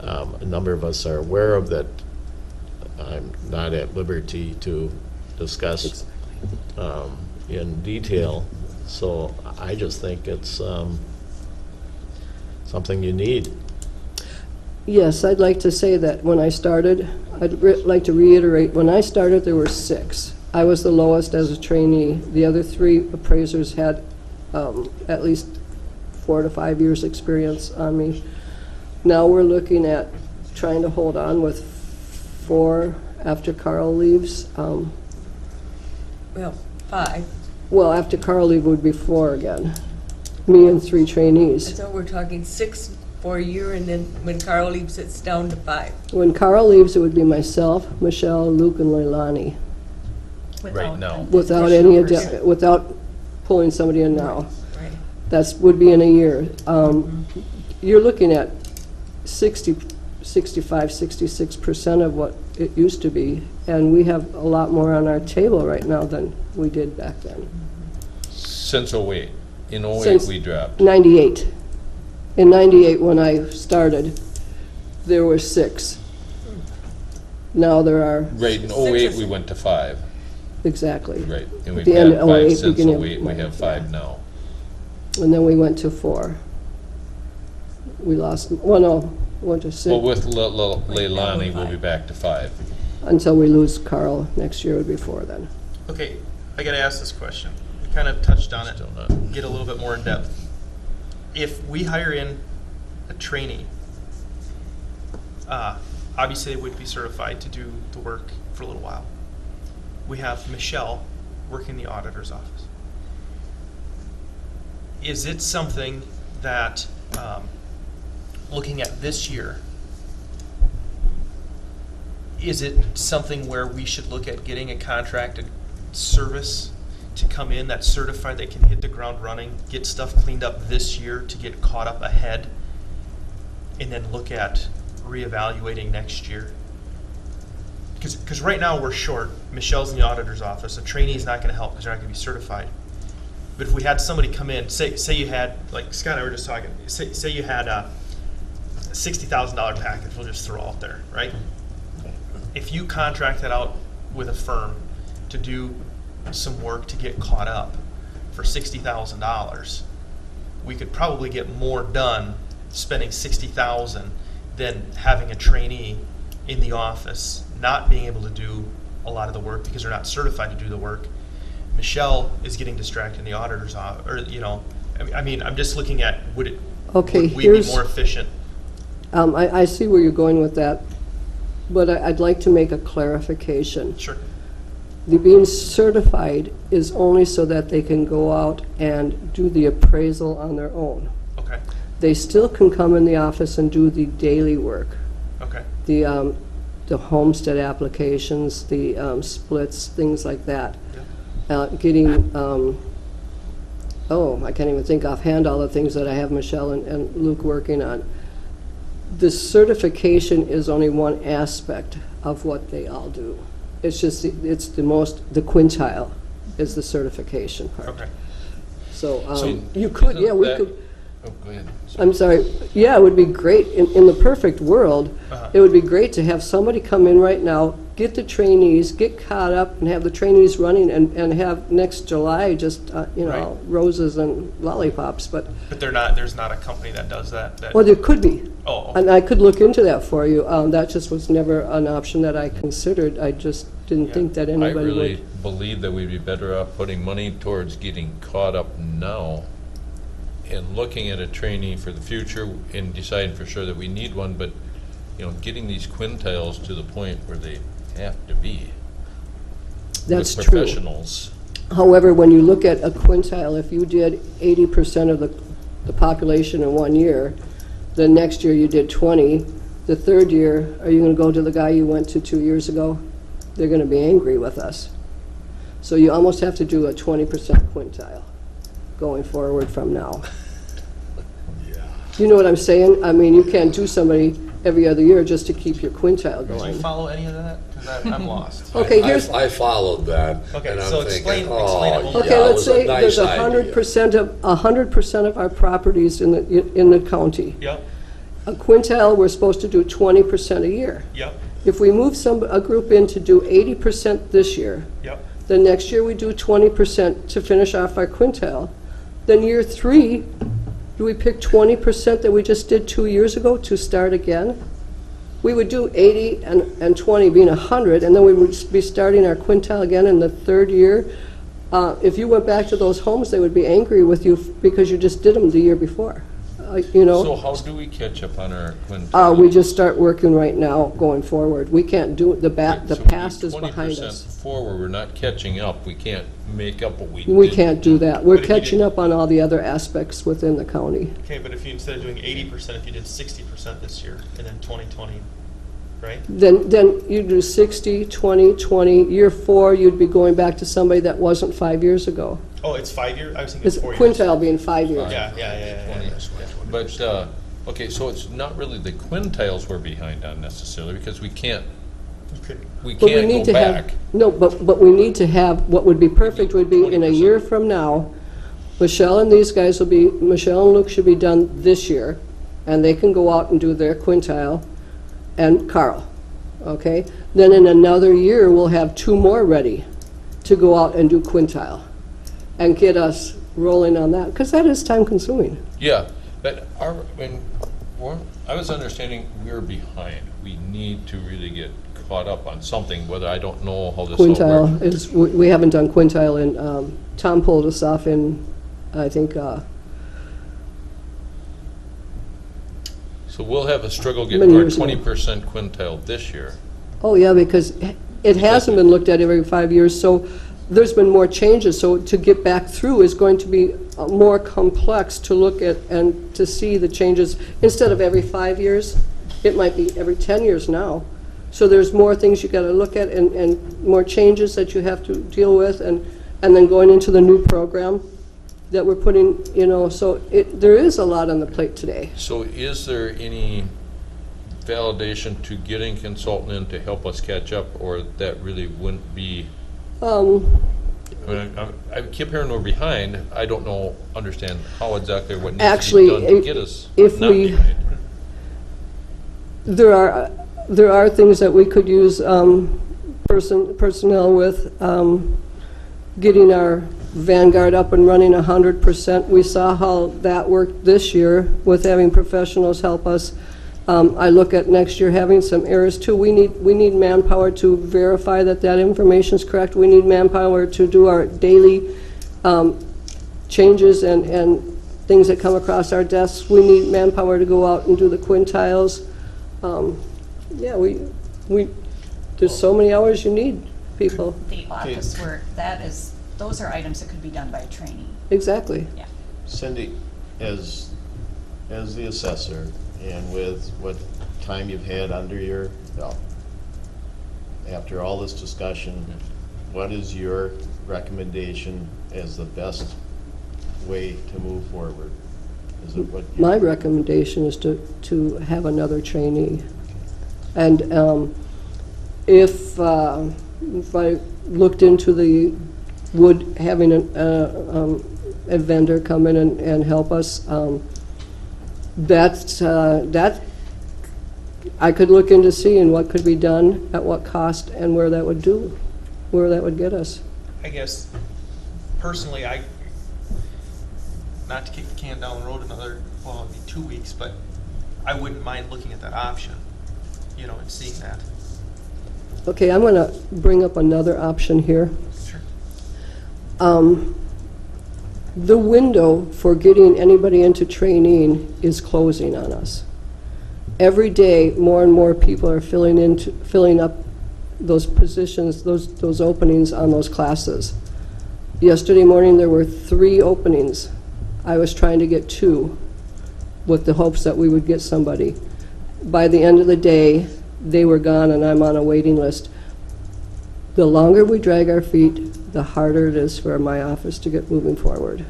a number of us are aware of that I'm not at liberty to discuss in detail. So I just think it's something you need. Yes, I'd like to say that when I started, like to reiterate, when I started, there were 6. I was the lowest as a trainee. The other 3 appraisers had at least 4 to 5 years' experience on me. Now we're looking at trying to hold on with 4 after Carl leaves. Well, 5. Well, after Carl leave would be 4 again. Me and 3 I trainees. thought we're talking 6 for a year, and then when Carl leaves, it's down to 5. When Carl leaves, it would be myself, Michelle, Luke, and Leilani. Right now. Without any, without pulling somebody in now. Right. Would be in a year. You're looking at 65, 66% of what it used to be, and we have a lot more on our table right now than we did back then. Since '08. In '08, Since we dropped. 98. In 98, when I started, there were 6. Now there are, Right, in '08, we went to 5. exactly. Right, and we've The end had of 5 08, since beginning of- '08, we have 5 now. And then we went to 4. We lost, well, no, went to 6. Well, with Leilani, we'll be back to 5. Until we lose Carl, next year would be 4 then. Okay, I gotta ask this question. We kind of touched on it, Still not. get a little bit more in depth. If we hire in a trainee, obviously they would be certified to do the work for a little while. We have Michelle working in the auditor's office. Is it something that, looking at this year, is it something where we should look at getting a contracted service to come in that's certified, they can hit the ground running, get stuff cleaned up this year to get caught up ahead, and then look at reevaluating next year? because right now we're short. Michelle's in the auditor's office. A trainee's not going to help because they're not going to be certified. But if we had somebody come in, say you had, like Scott and I were just talking, say you had a $60,000 package, we'll just throw out there, right? If you contract that out with a firm to do some work to get caught up for $60,000, we could probably get more done spending $60,000 than having a trainee in the office not being able to do a lot of the work because they're not certified to do the work. Michelle is getting distracted in the auditor's office, or, you know, I mean, I'm just looking at, would we be more efficient? I see where you're going with that, but I'd like to make a clarification. Sure. The being certified is only so that they can go out and do the appraisal on their own. Okay. They still can come in the office and do the daily work. Okay. The homestead applications, the splits, things like that. Yeah. Getting, I can't even think offhand all the things that I have Michelle and Luke working on. The certification is only one aspect of what they all do. It's just, the quintile is the certification part. Okay. So, you could, yeah, we could. Oh, go ahead. I'm sorry. Yeah, it would be great. In the perfect world, it would be great to have somebody come in right now, get the trainees, get caught up, and have the trainees running, and have next July just, Right. roses and lollipops. But there's not a company that does that. well, there could be. Oh, okay. And I could look into that for you. That just was never an option that I considered. I just didn't think that I anybody really would. believe that we'd be better off putting money towards getting caught up now and looking at a trainee for the future and deciding for sure that we need one, but, getting these quintiles to the point where they have to be. That's with true. professionals. However, when you look at a quintile, if you did 80% of the population in 1 year, then next year you did 20, the third year, are you going to go to the guy you went to 2 years ago? They're going to be angry with us. So you almost have to do a 20% quintile going forward from now. You know what I'm saying? I mean, you can't do somebody every other year just to keep your quintile Do you going. follow any of that? Because I'm lost. Okay, here's, I followed that. Okay, and I'm so thinking, explain it a little more. okay, yeah, it let's was a say nice there's idea. 100% of our properties in the county. Yep, A quintile, we're supposed to do 20% a year. yep, If we move a group in to do 80% this year, yep. then next year we do 20% to finish off our quintile. Then year 3, do we pick 20% that we just did 2 years ago to start again? We would do 80 and 20 being 100, and then we would be starting our quintile again in the third year. If you went back to those homes, they would be angry with you because you just did them the year before. So how do we catch up on our quintiles? We just start working right now going forward. We can't do it, the past is behind us. 20% forward, we're not catching up. We can't make up what we did. We can't do that. We're But if you catching up on all the other aspects within the county. Okay, but if you, instead of doing 80%, if you did 60% this year, and then 2020, right? Then you do 60, 20, 20. Year 4, you'd be going back to somebody that wasn't 5 years ago. Oh, it's 5 years? I was thinking It's 4 years. quintile being 5 years. Yeah. But, okay, so it's not really the quintiles we're behind on necessarily, because we can't You could, But we need go to have, back. no, but we need to have, what would be perfect would be in a 20%. year from now, Michelle and these guys will be, Michelle and Luke should be done this year, and they can go out and do their quintile, and Carl, okay? Then in another year, we'll have 2 more ready to go out and do quintile, and get us rolling on that, because that is time consuming. Yeah, but I was understanding we're behind. We need to really get caught up on something, whether I don't know how this all works. Quintile is, we haven't done quintile in, Tom pulled us off in, I think, So we'll have a struggle getting Many to our years ago. 20% quintile this year. oh yeah, because it hasn't been looked at every 5 years, so there's been more changes, so to get back through is going to be more complex to look at and to see the changes. Instead of every 5 years, it might be every 10 years now. So there's more things you gotta look at and more changes that you have to deal with, and then going into the new program that we're putting, so there is a lot on the plate today. So is there any validation to getting consultant in to help us catch up, or that really wouldn't be? I mean, I keep hearing we're behind. I don't understand how exactly what needs Actually, to be done to get us if not we- behind. There are things that we could use personnel with, getting our Vanguard up and running 100%. We saw how that worked this year with having professionals help us. I look at next year having some errors too. We need manpower to verify that information is correct. We need manpower to do our daily changes and things that come across our desks. We need manpower to go out and do the quintiles. Yeah, there's so many hours you need people. The office work, those are items that could be done by a trainee. Exactly. Yeah. Cindy, as the assessor, and with what time you've had under your belt, after all this discussion, what is your recommendation as the best way to move forward? Is it what you- My recommendation is to have another trainee. And if I looked into having a vendor come in and help us, that I could look into seeing what could be done, at what cost, and where that would get us. I guess, personally, not to kick the can down the road another, well, it'd be 2 weeks, but I wouldn't mind looking at that option, and seeing that. Okay, I'm going to bring up another option here. Sure. The window for getting anybody into training is closing on us. Every day, more and more people are filling up those positions, those openings on those classes. Yesterday morning, there were 3 openings. I was trying to get 2 with the hopes that we would get somebody. By the end of the day, they were gone and I'm on a waiting list. The longer we drag our feet, the harder it is for my office to get moving forward.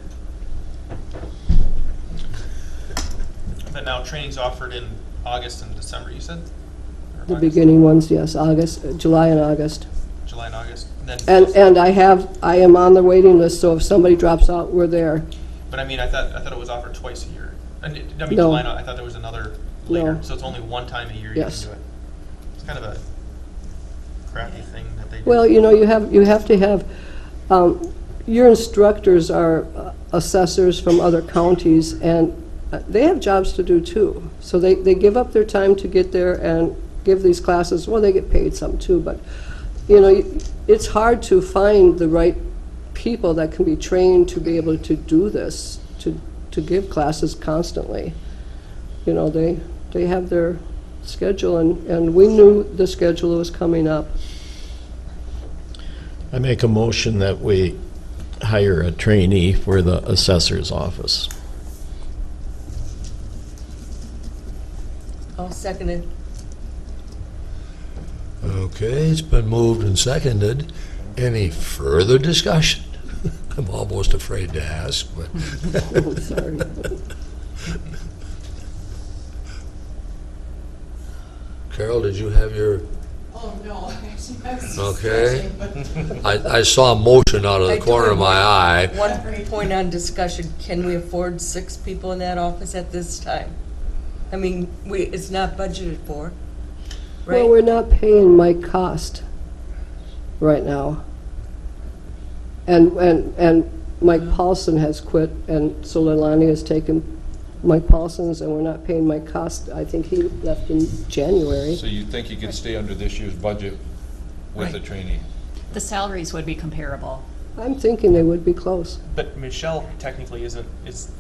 But now training's offered in August and December, you said? Or The August? beginning ones, yes, July and August. July and August. And then And I am on the waiting list, so if somebody drops out, we're there. But I mean, I thought it was offered twice a year. I mean, No. July, I thought there was another later, No. so it's only one time a year you Yes. can do it. It's kind of a crappy thing that they do. Well, you have to have, your instructors are assessors from other counties, and they have jobs to do too. So they give up their time to get there and give these classes. Well, they get paid some too, but, it's hard to find the right people that can be trained to be able to do this, to give classes constantly. They have their schedule, and we knew the schedule was coming up. I make a motion that we hire a trainee for the assessor's office. I'll second it. Okay, it's been moved and seconded. Any further discussion? I'm almost afraid to ask, but Sorry. Carol, did you have your, Oh, no, actually, I was just okay? stretching, but I saw a motion out of the I corner of do. my eye. One point on discussion, can we afford 6 people in that office at this time? I mean, it's not budgeted for, right? Well, we're not paying Mike Cost right now. And Mike Paulson has quit, and so Leilani has taken Mike Paulson's, and we're not paying Mike Cost. I think he left in January. So you think you could stay under this year's budget with a trainee? The salaries would be comparable. I'm thinking they would be close. But Michelle technically is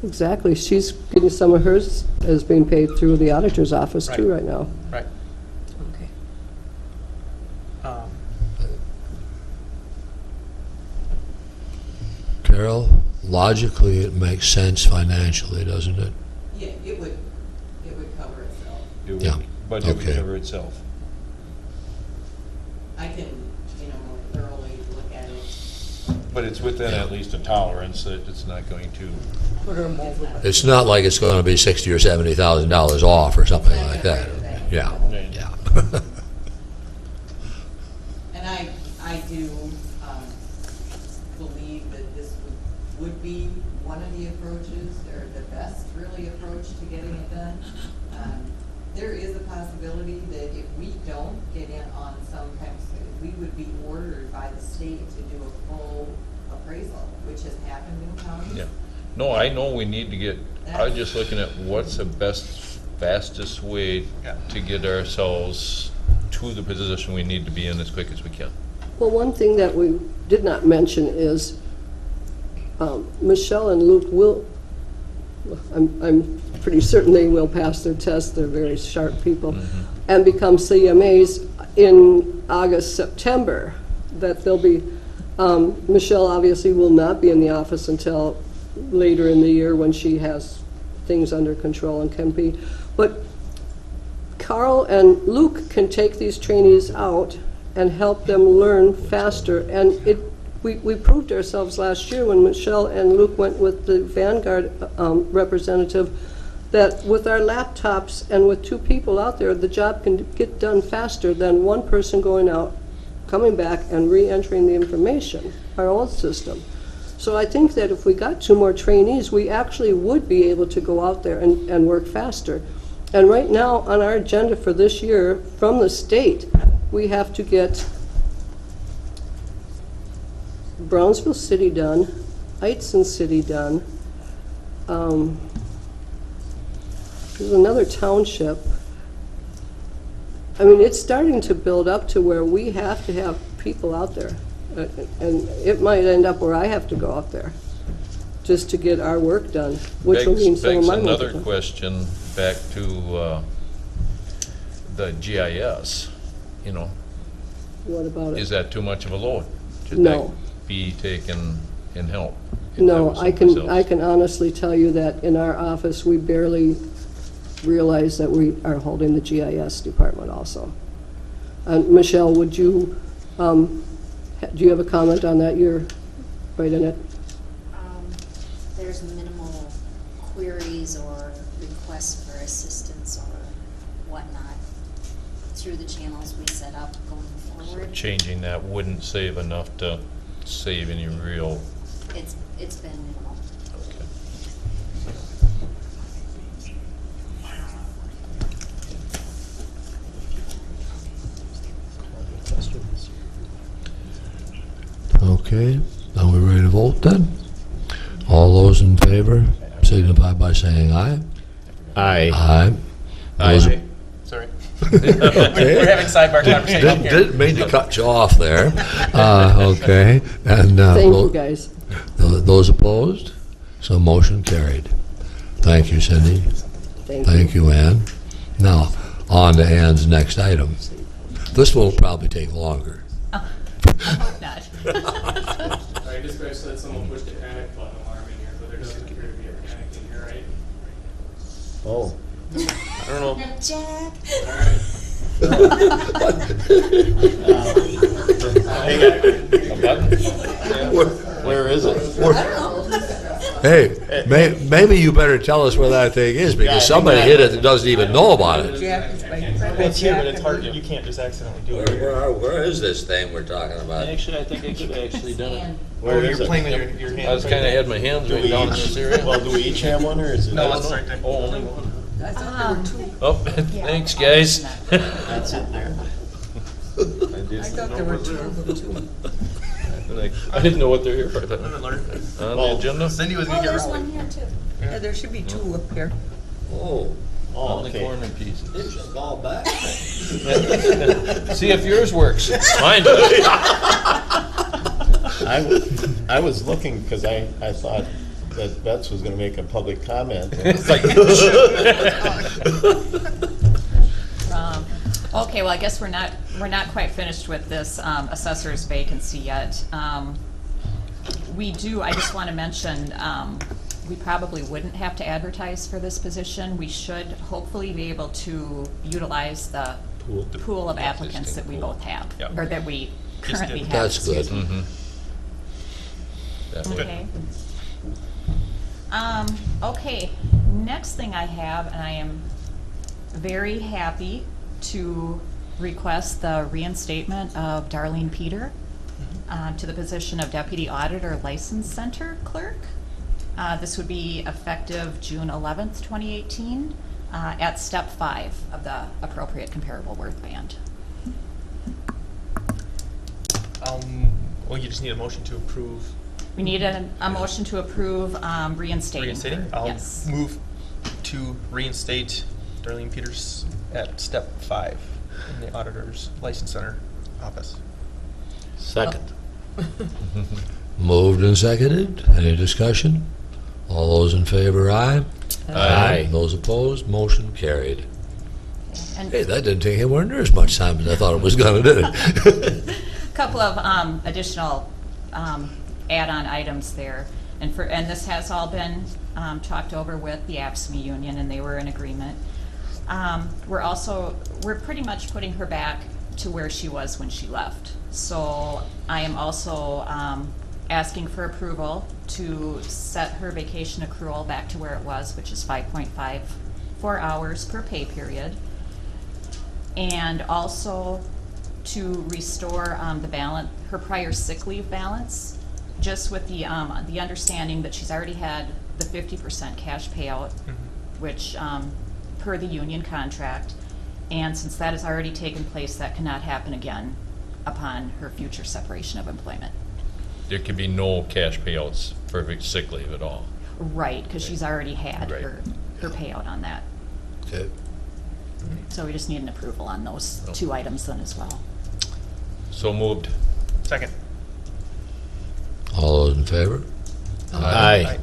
Exactly. She's getting some of hers is being paid through the auditor's office too right now. right. Okay. Carol, logically, it makes sense financially, doesn't it? yeah, it would cover itself. It would- Yeah, Budget would okay. cover itself. I can, more thoroughly look at it. But it's within at least a tolerance that it's not going to. Put them over. It's not like it's going to be $60,000 or $70,000 off or something like that. Yeah, Right. yeah. And I do believe that this would be one of the approaches, or the best really approach to getting it done. There is a possibility that if we don't get in on some kind of, we would be ordered by the state to do a full appraisal, which has happened in counties. Yeah. No, I know we need to get, I was just looking at what's the best, fastest way Yeah. to get ourselves to the position we need to be in as quick as we can. Well, one thing that we did not mention is Michelle and Luke will, I'm pretty certain they will pass their test, they're very sharp people, and become CMAs in August, September, that they'll be, Michelle obviously will not be in the office until later in the year when she has things under control and can be. But Carl and Luke can take these trainees out and help them learn faster. And we proved ourselves last year when Michelle and Luke went with the Vanguard representative, that with our laptops and with 2 people out there, the job can get done faster than one person going out, coming back and re-entering the information, our old system. So I think that if we got 2 more trainees, we actually would be able to go out there and work faster. And right now, on our agenda for this year, from the state, we have to get Brownsville City done, Eitzen City done. There's another township. I mean, it's starting to build up to where we have to have people out there. And it might end up where I have to go out there just to get our work done, which will mean some of Begs my work. another question back to the GIS, you know, What about it? is that too much of a load? Should No. that be taken in help? if that No, was I someplace can, else? I can honestly tell you that in our office, we barely realize that we are holding the GIS department also. Michelle, would you, do you have a comment on that? You're right in it. There's minimal queries or requests for assistance or whatnot through the channels we set up going forward. Changing that wouldn't save enough to save any real, It's been minimal. okay. Okay, are we ready to vote then? All those in favor signify by saying aye. Aye. Aye. Those- Sorry. We're having sidebar conversation up here. Didn't mean to cut you off there. Okay, and Thank you, guys. those opposed? So motion carried. Thank you, Cindy. Thank you, Ann. Now, on to Ann's next item. This will probably take longer. I hope not. I dispatched that someone pushed a panic button alarm in here, but there doesn't appear to be a panic in here, right? Oh. I don't know. Jack? A button? Where is it? Hey, maybe you better tell us where that thing is, because somebody hit it that doesn't even know about it. Jack is my It's here, but it's hard, you can't just accidentally do it. Where is this thing we're talking about? Actually, I think I could have actually done it. Oh, Where you're is it? playing with your hand. I was kinda had my hands right down in this area. Well, do we each have one, or is it? No, it's right there. Oh, only one. I thought there were 2. Oh, thanks, guys. That's it there. I thought there were 2 of them too. I didn't know what they're here for. Live and learn. On the agenda? Cindy was Oh, gonna get there's rolling. one here too. Yeah, there should be 2 up here. Oh, Oh, On the okay. corner pieces. it's just all back. See if yours works. Mine does. I was looking, because I thought that Bets was gonna make a public comment. It's like, Okay, well, I guess we're not quite finished with this assessor's vacancy yet. We do, I just want to mention, we probably wouldn't have to advertise for this position. We should hopefully be able to utilize the pool of applicants that we both have, Yep. or that we Just currently did. have. That's good. excuse me. That way. Okay. Okay, next thing I have, and I am very happy to request the reinstatement of Darlene Peter to the position of Deputy Auditor License Center Clerk. This would be effective June 11th, 2018, at step 5 of the appropriate comparable worth band. Well, you just need a motion to approve We need a motion to approve reinstating. reinstating. her. I'll Yes. move to reinstate Darlene Peters at step 5 in the Auditor's License Center office. Second. Moved and seconded. Any discussion? All those in favor, aye. Aye. Those opposed, motion carried. And Hey, that didn't take anywhere near as much time as I thought it was gonna do. a couple of additional add-on items there. And this has all been talked over with the AFSCME union, and they were in agreement. We're pretty much putting her back to where she was when she left. So I am also asking for approval to set her vacation accrual back to where it was, which is 5.54 hours per pay period. And also to restore the balance, her prior sick leave balance, just with the understanding that she's already had the 50% cash payout, which per the union contract, and since that has already taken place, that cannot happen again upon her future separation of employment. There could be no cash payouts for sick leave at all. Right, because she's already had Right. her payout on that. Okay. So we just need an approval on those two items then as well. So moved. Second. All those in favor? Aye.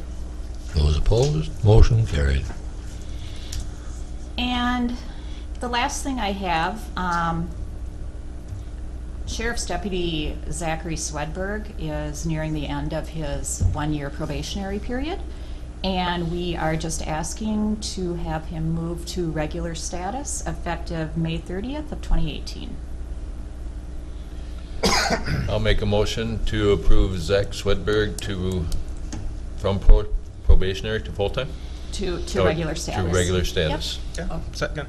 Those opposed, motion carried. And the last thing I have, Sheriff's Deputy Zachary Swedberg is nearing the end of his 1-year probationary period, and we are just asking to have him move to regular status effective May 30th of 2018. I'll make a motion to approve Zach Swedberg from probationary to full-time? To Oh, regular status. To regular status. Yeah, second.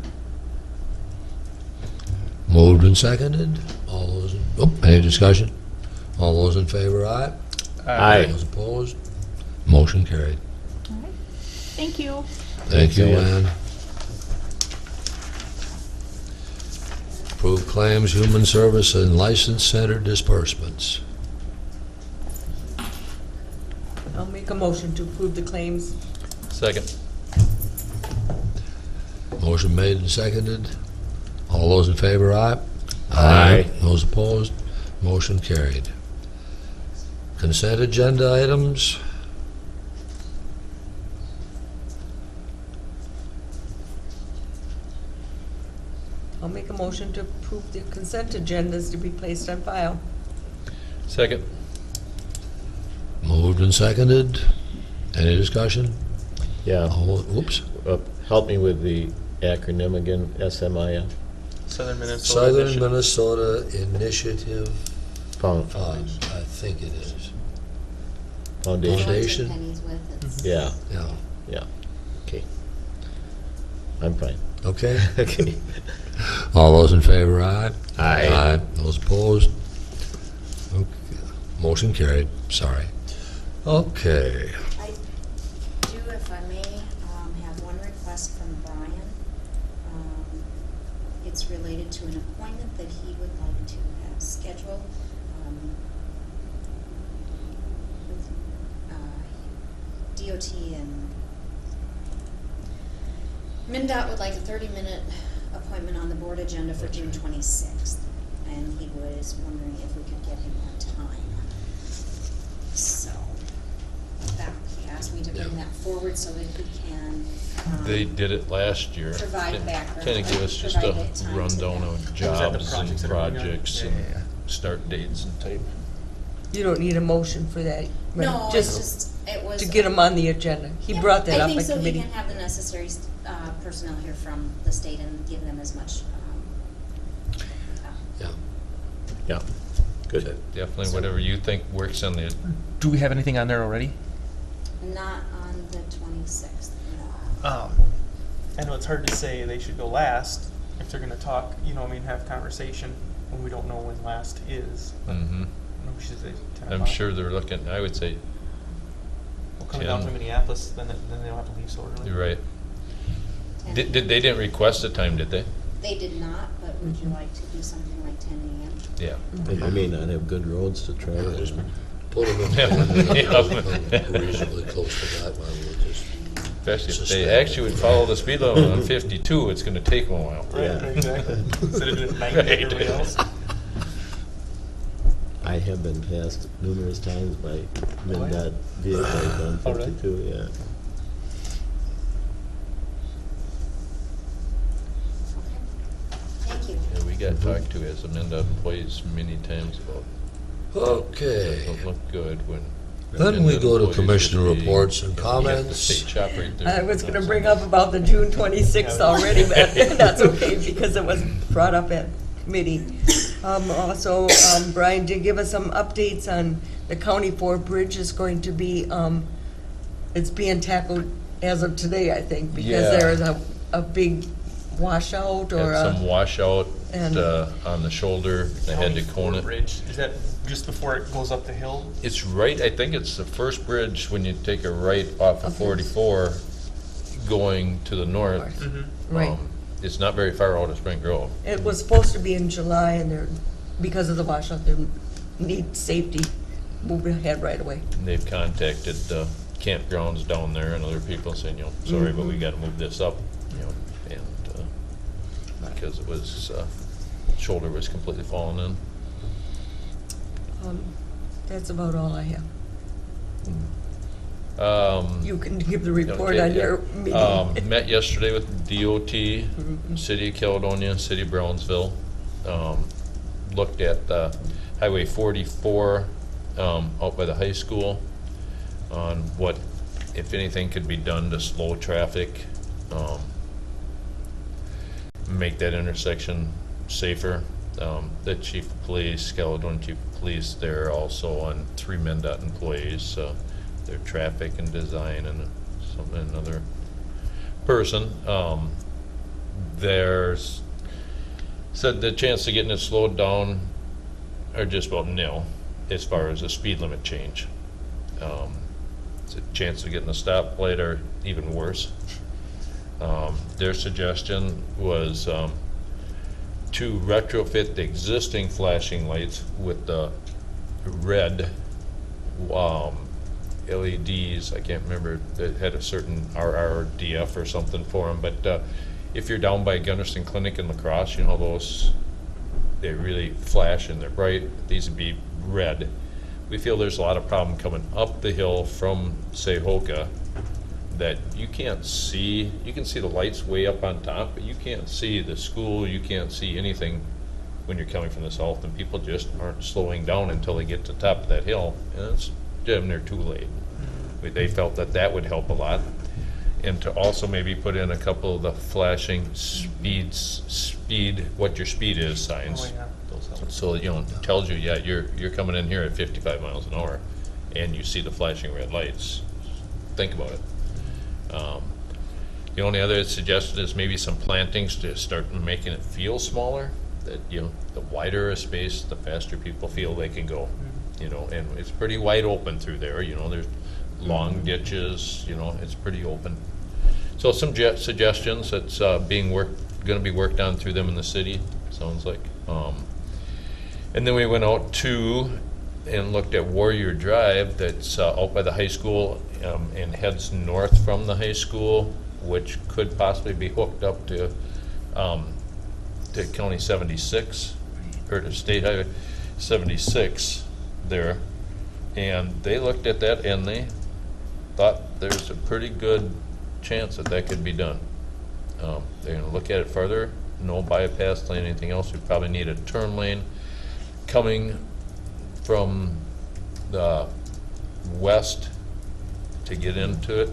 Moved and seconded. All those, any discussion? All those in favor, aye. Aye. Those opposed, motion carried. All right. Thank you. Thank you, Ann. Ann. Approve claims, human service, and license center disbursements. I'll make a motion to approve the claims. Second. Motion made and seconded. All those in favor, aye. Aye. Those opposed, motion carried. Consent agenda items. I'll make a motion to approve the consent agendas to be placed on file. Second. Moved and seconded. Any discussion? Yeah. Whoops. Help me with the acronym again, SMIF? Southern Minnesota. Southern Initiative. Minnesota Initiative Fund. Fund, I think it is. Foundation? Foundation? Pennies with, it's Yeah, Yeah. yeah. Okay. I'm fine. Okay. Okay. All those in favor, aye. Aye. Those opposed? Okay. Motion carried. Sorry. Okay. I do, if I may, have one request from Brian. It's related to an appointment that he would like to have scheduled. With DOT and MnDOT would like a 30-minute appointment on the board agenda for June 26th. And he was wondering if we could get him on time. So, he asked me to bring that forward so that he can. They did it last year. Provide background. Kind of give us just Provide a it time to rundown them. of that the jobs projects and that are going on? projects Yeah, and yeah, yeah. start dates and type. You don't need a motion for that. right? No, it's just, it was. To get him on the agenda. He Yeah, brought that up I think at so he committee. can have the necessary personnel here from the state and give them as much. Yeah. Yeah, good. Definitely whatever you think works on the, Do we have anything on there already? Not on the 26th, no. I know it's hard to say they should go last, if they're gonna talk, you know, I mean, have conversation when we don't know when last is. Mm-hmm. No, we should say 10 I'm o'clock. sure they're looking, I would say, Well, coming down 10. to Minneapolis, then they don't have to leave so early. you're right. 10. They didn't request a time, did they? They did not, but would you like to do something like 10 a.m.? Yeah. And they may not have good roads to travel. Just put them in reasonably close to that one, we'll just. Especially if Suspend. they actually would follow the speed limit on 52, it's gonna take them a while. Right, Yeah. exactly. Instead of doing 90 like everybody else. I have been passed numerous times by MinDOT vehicles on Oh, really? 52, yeah. Thank you. Yeah, we got talked to as a MinDOT employees many times about, Okay. don't look good when. Then we MinDOT go to employees commissioner would be- reports and you have to comments. state shop right there. I was gonna bring up about the June 26th already, but that's okay because it was brought up at committee. Also, Brian did give us some updates on the County 4 bridge is going to be, it's being tackled as of today, I think, because Yeah. there is a big washout or Had some a, washout and- on the shoulder, they had to cone it. Bridge, is that just before it goes up the hill? It's right, I think it's the first bridge when you take a right off of Okay. 44 going to the north. Mm-hmm. right. It's not very far out of Spring Grove. It was supposed to be in July and they're, because of the washout, they need safety, move ahead right away. And they've contacted campgrounds down there and other people saying, you know, sorry, but we gotta move this up, you know, and, because it was, shoulder was completely falling in. That's about all I have. Um, You can give the report okay, on yeah. your meeting. Met yesterday with DOT, City of Caledonia, City of Brownsville. Looked at Highway 44 out by the high school on what, if anything, could be done to slow traffic, make that intersection safer. The chief of police, Caledonia chief of police, they're also on 3 MnDOT employees. Their traffic and design and another person. There's said the chance of getting it slowed down are just about nil as far as a speed limit change. The chance of getting a stoplight are even worse. Their suggestion was to retrofit the existing flashing lights with the red LEDs. I can't remember, that had a certain RRDF or something for them, but if you're down by Gunderston Clinic in La Crosse, you know, those, they really flash and they're bright. These would be red. We feel there's a lot of problem coming up the hill from, say, Hoka, that you can't see. You can see the lights way up on top, but you can't see the school, you can't see anything when you're coming from the south, and people just aren't slowing down until they get to the top of that hill, and it's damn near too late. They felt that that would help a lot, and to also maybe put in a couple of the flashing speed, what your speed is signs. Oh, yeah, those help. So, you know, it tells you, yeah, you're coming in here at 55 miles an hour, and you see the flashing red lights. Think about it. The only other suggestion is maybe some plantings to start making it feel smaller. That, you know, the wider a space, the faster people feel they can go. You know, and it's pretty wide open through there. You know, there's long ditches. You know, it's pretty open. So some suggestions that's going to be worked on through them in the city. Sounds like. And then we went out to and looked at Warrior Drive. That's out by the high school and heads north from the high school, which could possibly be hooked up to County 76 or to State Highway 76 there. And they looked at that and they thought there's a pretty good chance that that could be done. They're going to look at it further. No bypass lane, anything else. We probably need a turn lane coming from the west to get into it.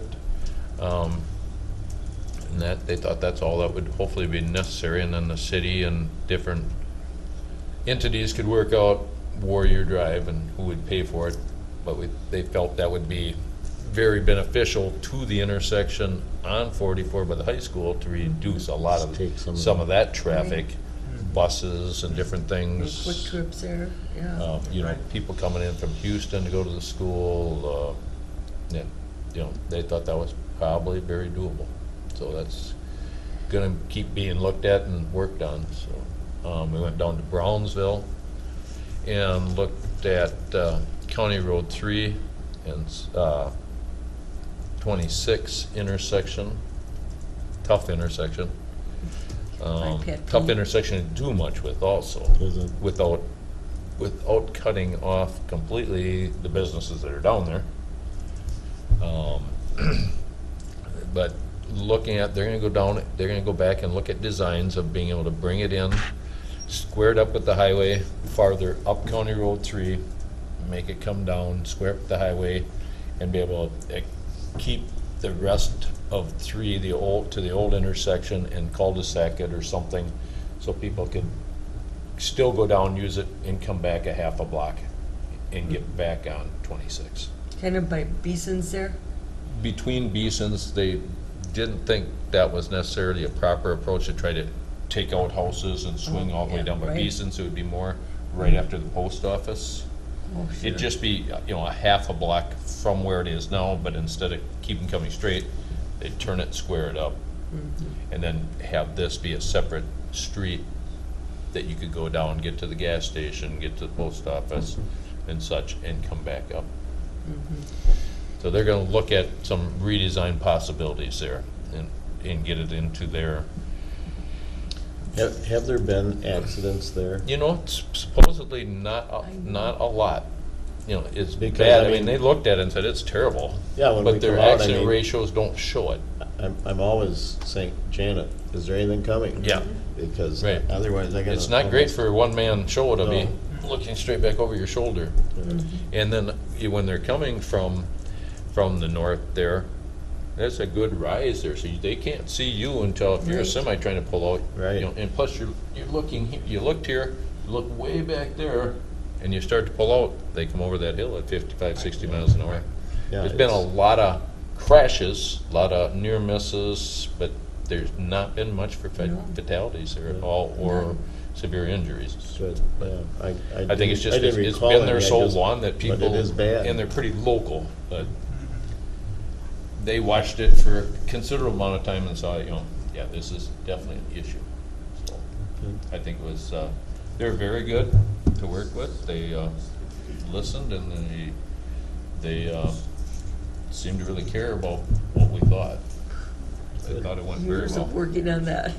And that they thought that's all that would hopefully be necessary, and then the city and different entities could work out Warrior Drive and who would pay for it. But they felt that would be very beneficial to the intersection on 44 by the high school to reduce a lot of, Take some of that traffic, buses and different Quick things. trips there, yeah. You know, people coming in from Houston to go to the school, yeah, you know, they thought that was probably very doable. So that's gonna keep being looked at and worked on, so. We went down to Brownsville and looked at County Road 3 and 26 intersection, tough intersection. My pet Tough peeve. intersection to do much with also, Is it? without cutting off completely the businesses that are down there. But looking at, they're gonna go back and look at designs of being able to bring it in, squared up with the highway, farther up County Road 3, make it come down, square up with the highway, and be able to keep the rest of 3, the old intersection, and cul-de-sac it or something, so people could still go down, use it, and come back a half a block and get back on 26. Kind of by Beeson's there? Between Beeson's, they didn't think that was necessarily a proper approach to try to take out houses and swing all the way yeah, down by right. Beeson's. It would be more right after the post office. Oh, sure. It'd just be, you know, a half a block from where it is now, but instead of keeping coming straight, they'd turn it, square it up, and then have this be a separate street that you could go down, get to the gas station, get to the post office and such, and come back up. So they're gonna look at some redesign possibilities there and get it into their, Have there been accidents there? you know, it's supposedly not a lot. You know, it's Because, bad. I I mean, mean- they looked at it and said it's terrible. Yeah, when we But their come out, I accident mean- ratios don't show it. I'm always saying, Janet, is there anything coming? Yeah. Because Right. otherwise I gotta. It's not great for a one-man show to be No. looking straight back over your shoulder. And then when they're coming from the north there, there's a good rise there, so they can't see you until if you're a Right. semi trying to pull out. Right. You know, and plus you're looking, you looked here, you look way back there, and you start to pull out, they come over that hill at 55, 60 miles an hour. Yeah, There's been a it's- lot of crashes, a lot of near misses, but there's not been much for fatalities there at all, or severe injuries. Good, yeah. I think it's just, didn't it's recall been any, there I so just- long that people. But it is bad. And they're pretty local, but they watched it for a considerable amount of time and saw, you know, yeah, this is definitely an issue. So I think it was, they're very good to work with. They listened and they seemed to really care about what we thought. I thought it went very Years well. of working on that.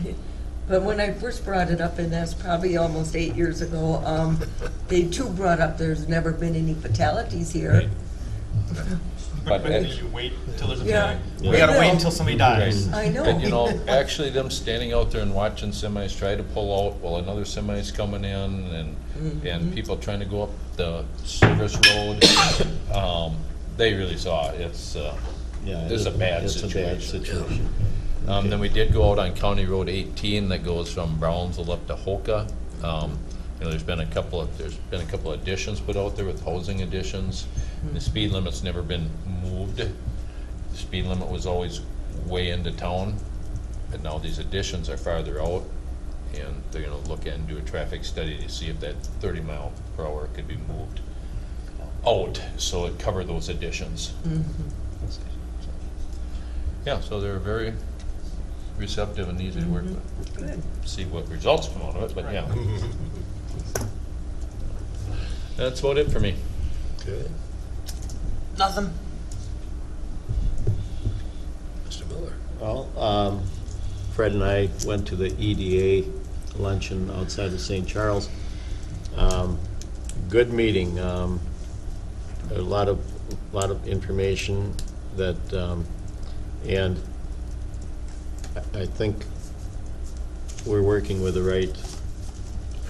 But when I first brought it up, and that's probably almost 8 years ago, they too brought up there's never been any fatalities here. Right. But You wait until there's a Yeah. time. Yeah. We gotta We wait will. until somebody dies. I know. And you know, actually them standing out there and watching semis try to pull out while another semi's coming in and people trying to go up the service road, they really saw it. It's, Yeah, this is a bad it's situation. a bad situation. Then we did go out on County Road 18 that goes from Brownsville up to Hoka. You know, there's been a couple of additions put out there with housing additions. The speed limit's never been moved. The speed limit was always way into town, but now these additions are farther out, and they're gonna look at and do a traffic study to see if that 30 mile per hour could be moved out, so it cover those additions. Yeah, so they're very receptive and easy to work with. Good. See what results come out of it, but yeah. That's about it for me. Good. Nothing. Mr. Miller? Well, Fred and I went to the EDA luncheon outside of St. Charles. Good meeting. A lot of information that, and I think we're working with the right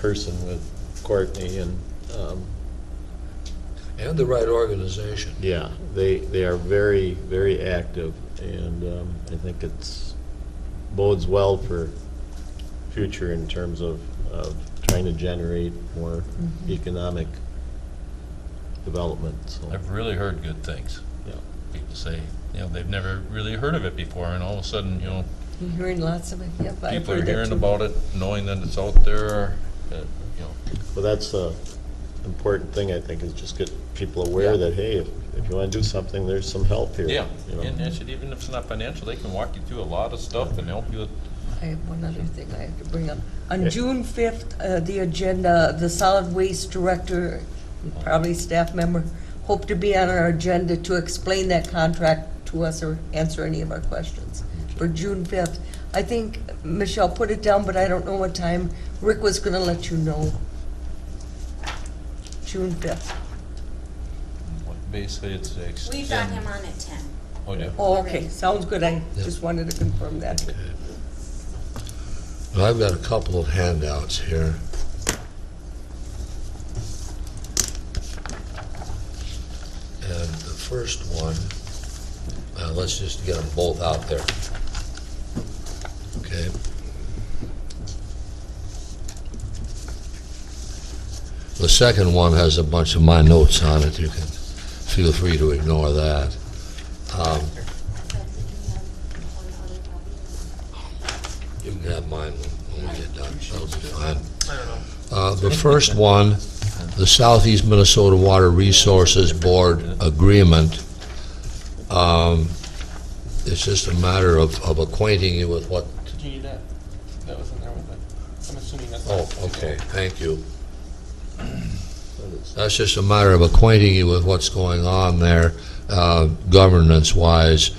person with Courtney and, And the right organization. yeah, they are very, very active, and I think it's bodes well for future in terms of trying to generate more economic development, so, I've really heard good things. yeah. people say, they've never really heard of it before, and all of a sudden, You're hearing lots of it, yep, I've people are heard that hearing too. about it, knowing that it's out there, Well, that's the important thing, I think, is just get people aware that, hey, if you want to do something, there's some help here. Yeah, you know. and even if it's not financial, they can walk you through a lot of stuff and help you with. I have one other thing I have to bring up. On June 5th, the agenda, the solid waste director, probably staff member, hope to be on our agenda to explain that contract to us or answer any of our questions for June 5th. I think Michelle put it down, but I don't know what time. Rick was going to let you know. June 5th. Basically, it's to extend. We've got him on at 10. Oh, yeah. Oh, okay, sounds good. I just wanted to confirm that. Well, I've got a couple of handouts here. And the first one, let's just get them both out there. Okay. The second one has a bunch of my notes on it. You can feel free to ignore that. You can have mine when we get done. That'll be fine. I don't know. The first one, the Southeast Minnesota Water Resources Board agreement. It's just a matter of acquainting you with what. Did you need that? That was in there with it. I'm assuming that's. Oh, okay, thank you. That's just a matter of acquainting you with what's going on there, governance-wise.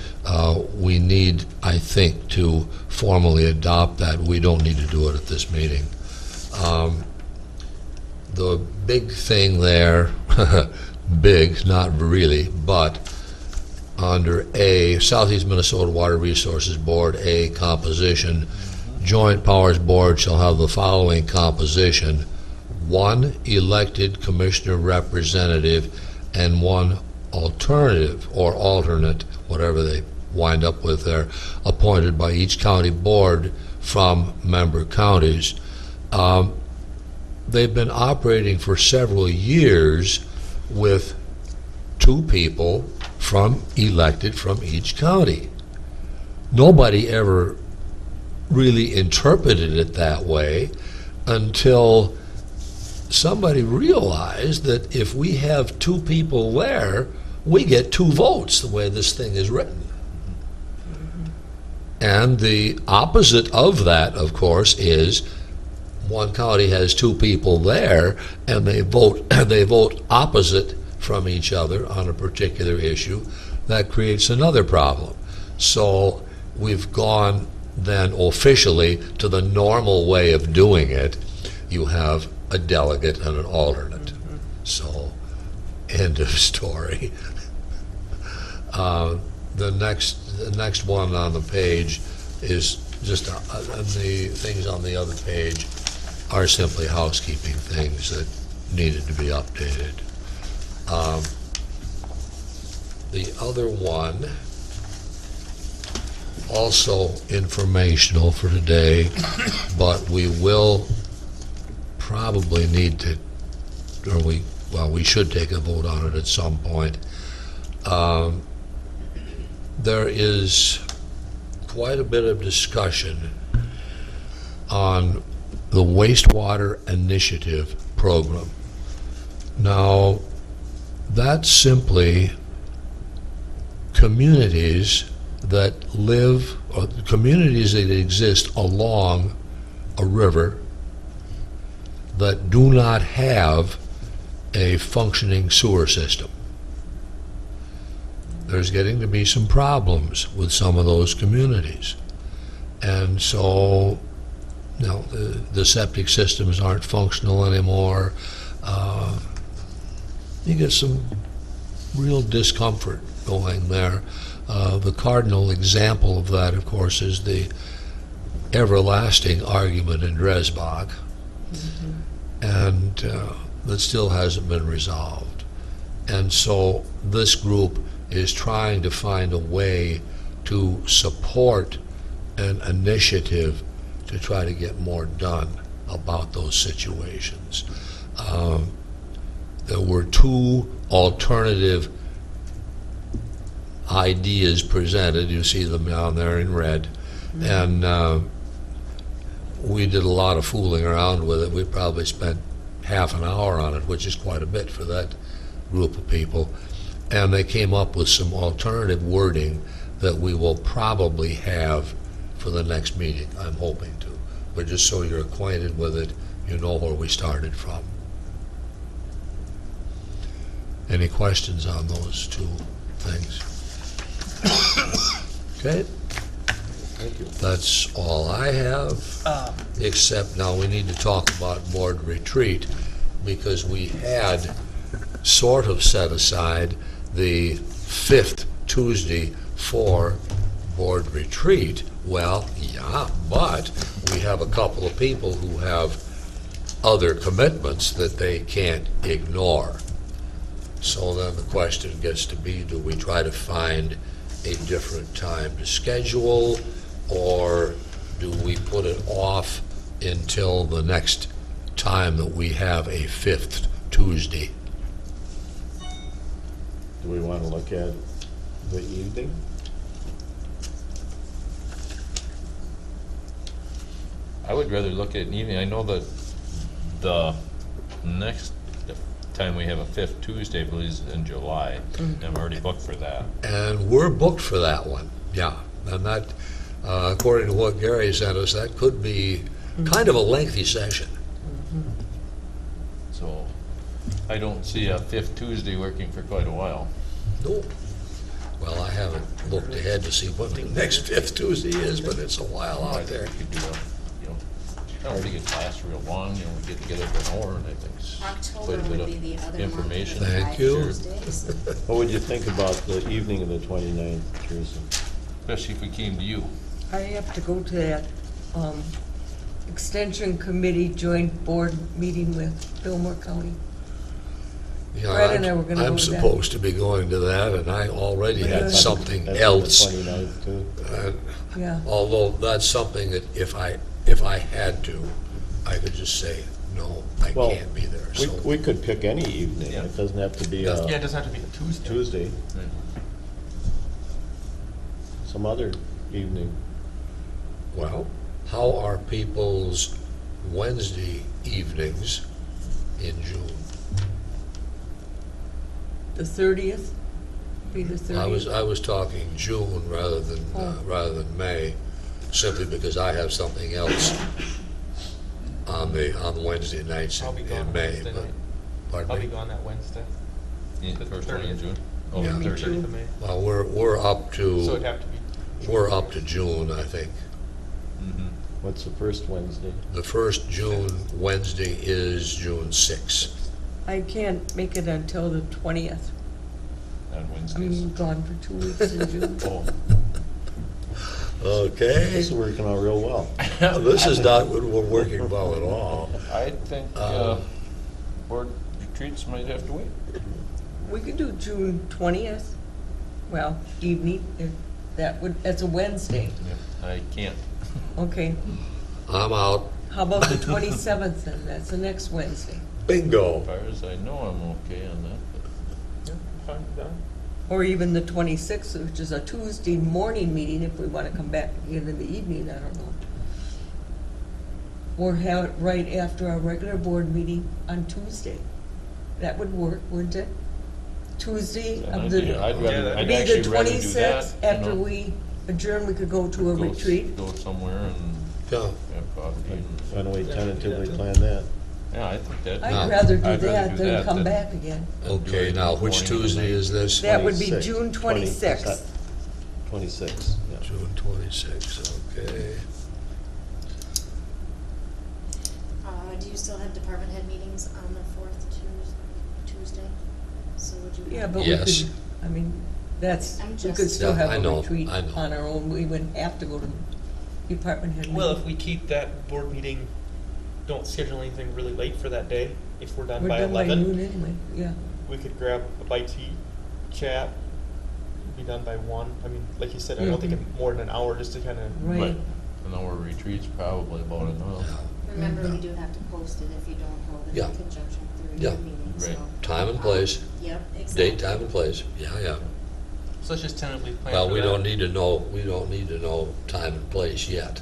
We need, I think, to formally adopt that. We don't need to do it at this meeting. The big thing there, big, not really, but under A, Southeast Minnesota Water Resources Board, A, composition, Joint Powers Board shall have the following composition: 1 elected commissioner representative and 1 alternative or alternate, whatever they wind up with there, appointed by each county board from member counties. They've been operating for several years with 2 people elected from each county. Nobody ever really interpreted it that way until somebody realized that if we have 2 people there, we get 2 votes, the way this thing is written. And the opposite of that, of course, is one county has 2 people there, and they vote opposite from each other on a particular issue. That creates another problem. So we've gone then officially to the normal way of doing it. You have a delegate and an alternate. So, end of story. The next one on the page is just the things on the other page are simply housekeeping things that needed to be updated. The other one, also informational for today, but we will probably need to, we should take a vote on it at some point. There is quite a bit of discussion on the wastewater initiative program. Now, that's simply communities that live, or communities that exist along a river that do not have a functioning sewer system. There's getting to be some problems with some of those communities. And so, the septic systems aren't functional anymore. You get some real discomfort going there. The cardinal example of that, of course, is the everlasting argument in Dresbach, and that still hasn't been resolved. And so this group is trying to find a way to support an initiative to try to get more done about those situations. There were 2 alternative ideas presented. You see them down there in red. And we did a lot of fooling around with it. We probably spent half an hour on it, which is quite a bit for that group of people. And they came up with some alternative wording that we will probably have for the next meeting, I'm hoping to. But just so you're acquainted with it, you know where we started from. Any questions on those two things? Okay, Thank you. that's all I have, except now we need to talk about board retreat, because we had sort of set aside the 5th Tuesday for board retreat. Well, yeah, but we have a couple of people who have other commitments that they can't ignore. So then the question gets to be, do we try to find a different time to schedule, or do we put it off until the next time that we have a 5th Tuesday? Do we want to look at the evening? I would rather look at an evening. I know that the next time we have a 5th Tuesday, I believe, is in July. I'm already booked for that. And we're booked for that one, yeah. And that, according to what Gary sent us, that could be kind of a lengthy session. So I don't see a 5th Tuesday working for quite a while. No. Well, I haven't looked ahead to see what the next 5th Tuesday is, but it's a while I out there. think we could do I don't think it lasts real long, we get together for an hour, and I think it's October quite a bit would be the of other information. month. Thank you. Tuesdays. What would you think about the evening of the 29th, Teresa? Especially if we came to you. I have to go to that Extension Committee joint board meeting with Fillmore County. Yeah, Brad and I were gonna go I'm to that. supposed to be going to that, and I already had That's something That's else. on the 29th too? Yeah. Although that's something that if I had to, I could just say, no, I Well, can't be there. We, So we could pick any evening. Yeah. It doesn't have to be Yeah. Yeah, it doesn't have to be a Tuesday. Tuesday, some other evening. Well, how are people's Wednesday evenings in June? The 30th? Be the 30th? I was talking June rather than May, simply because I have something else on Wednesday nights I'll be gone in May. Wednesday But night. pardon I'll be me? gone that Wednesday. The first one in 30th. June? Oh, Yeah. the Me 30th. too. 30th of May. Well, we're up So it'd to have to be. June, I think. Mhm. What's the first Wednesday? The first June Wednesday is June 6th. I can't make it until the 20th. On Wednesdays. I'm gone for 2 weeks in June. Oh, Okay. This is working out real well. This is not what we're working well at all. I think Uh, board retreats might have to wait. We could do June 20th. Well, evening, if that's a Wednesday. Yeah, I can't. Okay. I'm out. How about the 27th then? That's the next Wednesday. Bingo. As far as I know, I'm okay on that. Yeah, fine, done. Or even the 26th, which is a Tuesday morning meeting, if we want to come back again in the evening, I don't know. Or have it right after our regular board meeting on Tuesday. That would work, wouldn't it? Tuesday An of idea. the, I'd rather, I'd be the actually rather do that. 26th, you after know, we adjourn, we could go to a go s- retreat. Go somewhere and Yeah. have coffee. Why don't we Yeah, tentatively yeah. plan that? Yeah, I think that. I'd rather do I'd rather that do than that come than- back again. than do Okay, it now, in the which morning and Tuesday night. is this? That would be 26th. June 26th. 26, yeah. June 26th, okay. Do you still have department head meetings on the 4th Tuesday? So would you? Yeah, but we Yes. could, I mean, that's, I'm we just- could still Yeah, have I a know, retreat I know. on our own. We wouldn't have to go to department head meeting. Well, if we keep that board meeting, don't schedule anything really late for that day, if we're done We're by done by 11, noon anyway, yeah. we could grab a bite to eat, chat, be done by 1. I mean, like you said, I don't think Mhm. more than an hour just to kind of. Right. An hour retreat's probably about enough. Remember, we do have to post it if you don't hold it Yeah. in conjunction with the Yeah. review meeting, so. Right. Time and place, Yep, exactly. date, time and place, yeah, yeah. So let's just tentatively plan Well, for we that. don't need to know time and place yet.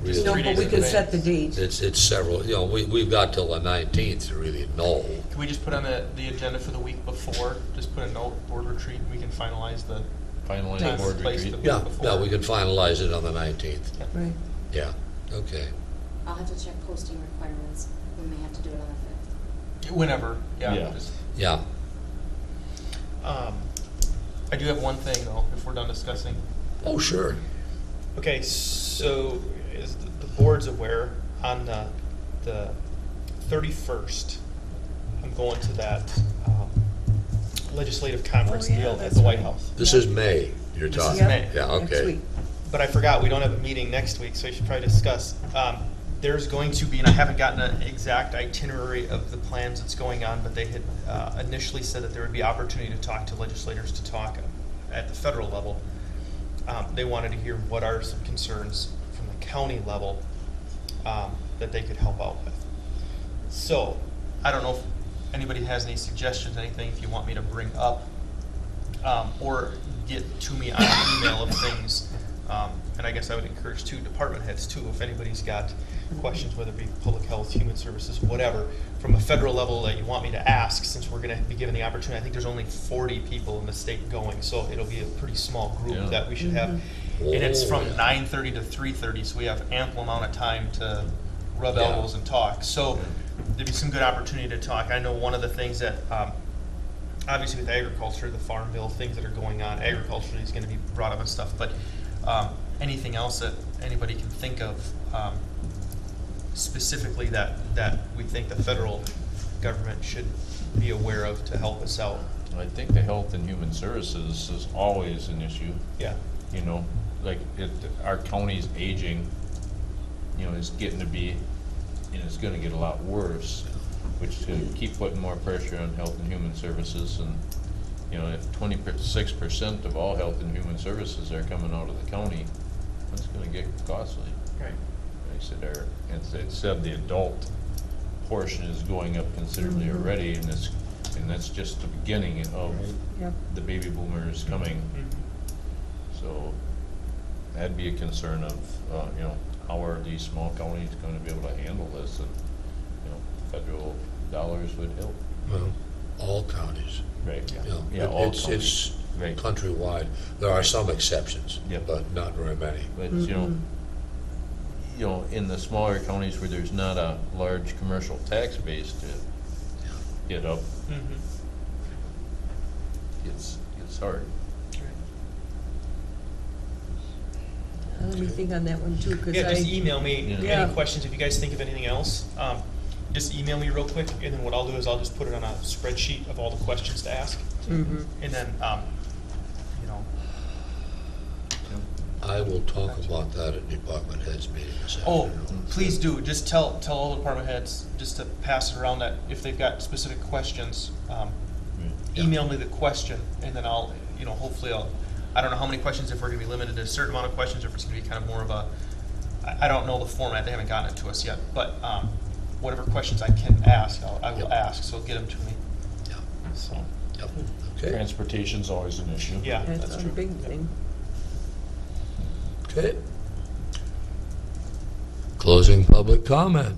Really. No, 3 but days we in can advance. set the date. It's several, we've got till the 19th to really know. Can we just put on the agenda for the week before, just put a note, board retreat, and we can finalize the Finalize time board and place retreat. the week Yeah, before? yeah, we can finalize it on the 19th. Right. Yeah, okay. I'll have to check posting requirements. We may have to do it on the 5th. Whenever, yeah. Yeah. Just, Yeah, I do have one thing though, if we're done discussing. oh, sure. Okay, so is the board's aware, on the 31st, I'm going to that legislative conference Oh, yeah, deal at that's the White right. House. This is May you're This is talking. May. Yeah, Next okay. week. But I forgot, we don't have a meeting next week, so I should probably discuss. There's going to be, and I haven't gotten an exact itinerary of the plans that's going on, but they had initially said that there would be opportunity to talk to legislators to talk at the federal level. They wanted to hear what are some concerns from the county level that they could help out with. So, I don't know if anybody has any suggestions, anything if you want me to bring up, or get to me on an email of things. And I guess I would encourage department heads too, if anybody's got questions, whether it be public health, human services, whatever, from a federal level that you want me to ask, since we're gonna be given the opportunity. I think there's only 40 people in the state going, so it'll be a pretty small group Yeah. that we should have. And it's from 9:30 to 3:30, so we have ample amount of time to rub Yeah. elbows and talk. So there'd be some good opportunity to talk. I know one of the things that, obviously with agriculture, the farm bill, things that are going on, agriculture is gonna be brought up and stuff, but anything else that anybody can think of specifically that we think the federal government should be aware of to help us out? I think the health and human services is always an issue. Yeah. You know, like our county's aging, is getting to be, and it's gonna get a lot worse, which is gonna keep putting more pressure on health and human services. And, if 26% of all health and human services are coming out of the county, that's gonna get costly. Right. Like I said, it said the adult portion is going up considerably already, and that's just the beginning of Yep. the baby boomers coming. So that'd be a concern of, how are these small counties going to be able to handle this? And, federal dollars would help. Well, all counties. Right. Yeah, all it's counties. Right. countrywide. There are some exceptions, Yep. but not very many. But, in the smaller counties where there's not a large commercial tax base to get up, it's hard. Let me think on that one too, because Yeah, just I, email me Yeah. any questions if you guys think of anything else. Just email me real quick, and then what I'll do is I'll just put it on a spreadsheet of all the questions to ask, and then I will talk about that at department heads meeting this Oh, afternoon. please do. Just tell all the department heads just to pass it around that if they've got specific questions, email me the question, and then I'll, hopefully I don't know how many questions, if we're gonna be limited to a certain amount of questions, or if it's gonna be kind of more of a, I don't know the format, they haven't gotten it to us yet, but whatever questions I can ask, I will Yep. ask, so get them to me. Yeah, So, yep, okay, Transportation's always an issue. yeah, that's that's a true. big thing. okay. Closing public comment.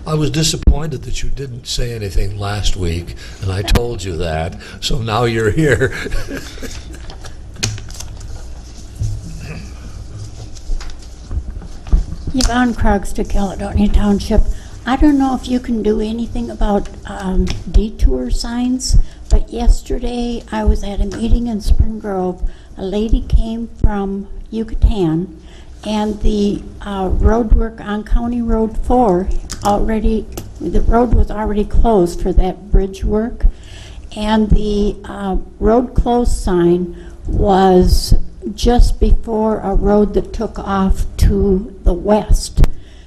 I was disappointed that you didn't say anything last week, and I told you that, so now you're here. Yvonne Krogstad, Caledonia Township. I don't know if you can do anything about detour signs, but yesterday I was at a meeting in Spring Grove. A lady came from Yucatan, and the road work on County Road 4 the road was already closed for that bridge work, and the road closed sign was just before a road that took off to the west.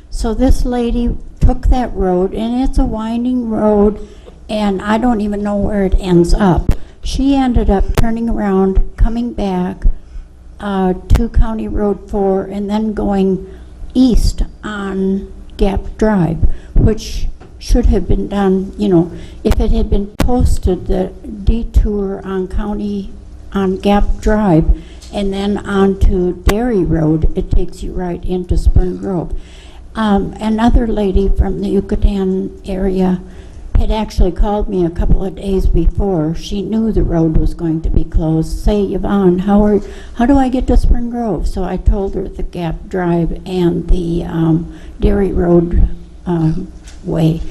So this lady took that road, and it's a winding road, and I don't even know where it ends up. She ended up turning around, coming back to County Road 4, and then going east on Gap Drive, which should have been done, you know, if it had been posted, the detour on Gap Drive, and then onto Dairy Road, it takes you right into Spring Grove. Another lady from the Yucatan area had actually called me a couple of days before. She knew the road was going to be closed. Say, Yvonne, how do I get to Spring Grove? So I told her the Gap Drive and the Dairy Road way.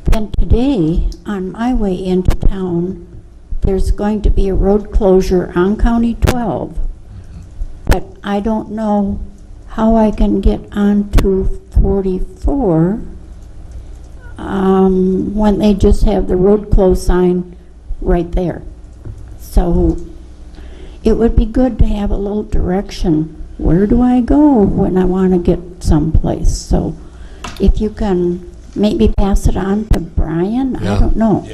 Then today, on my way into town, there's going to be a road closure on County 12, but I don't know how I can get onto 44 when they just have the road closed sign right there. So it would be good to have a little direction. Where do I go when I want to get someplace? So if you can maybe pass it on to Brian, I don't know.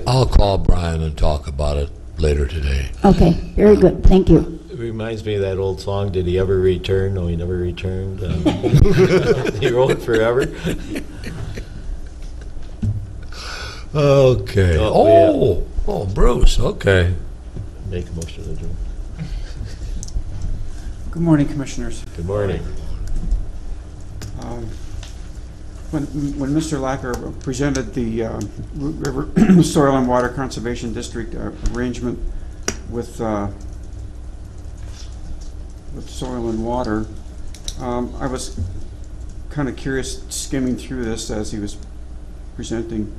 I'll call Brian and talk about it later today. Okay, very good, thank you. It reminds me of that old song, Did He Ever Return? No, he never returned. He rode forever. Okay. Oh, Bruce, okay. Make a motion to adjourn. Good morning, Commissioners. Good morning. When Mr. Lacker presented the River Soil and Water Conservation District arrangement with soil and water, I was kind of curious skimming through this as he was presenting.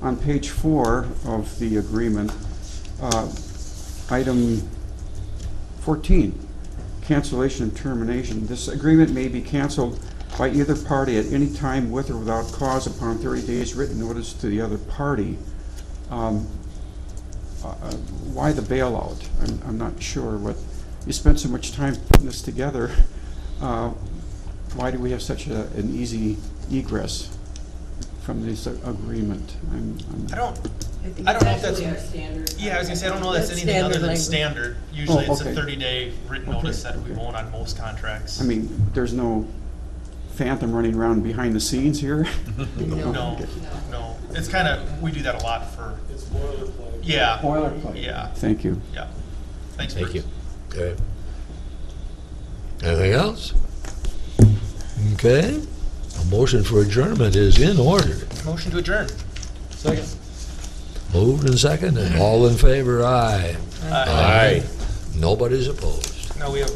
On page 4 of the agreement, item 14, cancellation and termination. This agreement may be canceled by either party at any time with or without cause upon 30 days written notice to the other party. Why the bailout? I'm not sure. What you spent so much time putting this together. Why do we have such an easy egress from this agreement? I don't know if that's standard. Yeah, I was gonna say I don't know if that's anything other than standard. Usually it's a 30-day written notice that we won't on most contracts. I mean, there's no phantom running around behind the scenes here. No. It's kind of, we do that a lot for. It's boilerplate. Yeah. Boilerplate. Yeah. Thank you. Yeah. Thanks. Thank you. Okay. Anything else? Okay. A motion for adjournment is in order. Motion to adjourn. Second. Moved and second, and all in favor, aye. Aye. Nobody's opposed. No, we have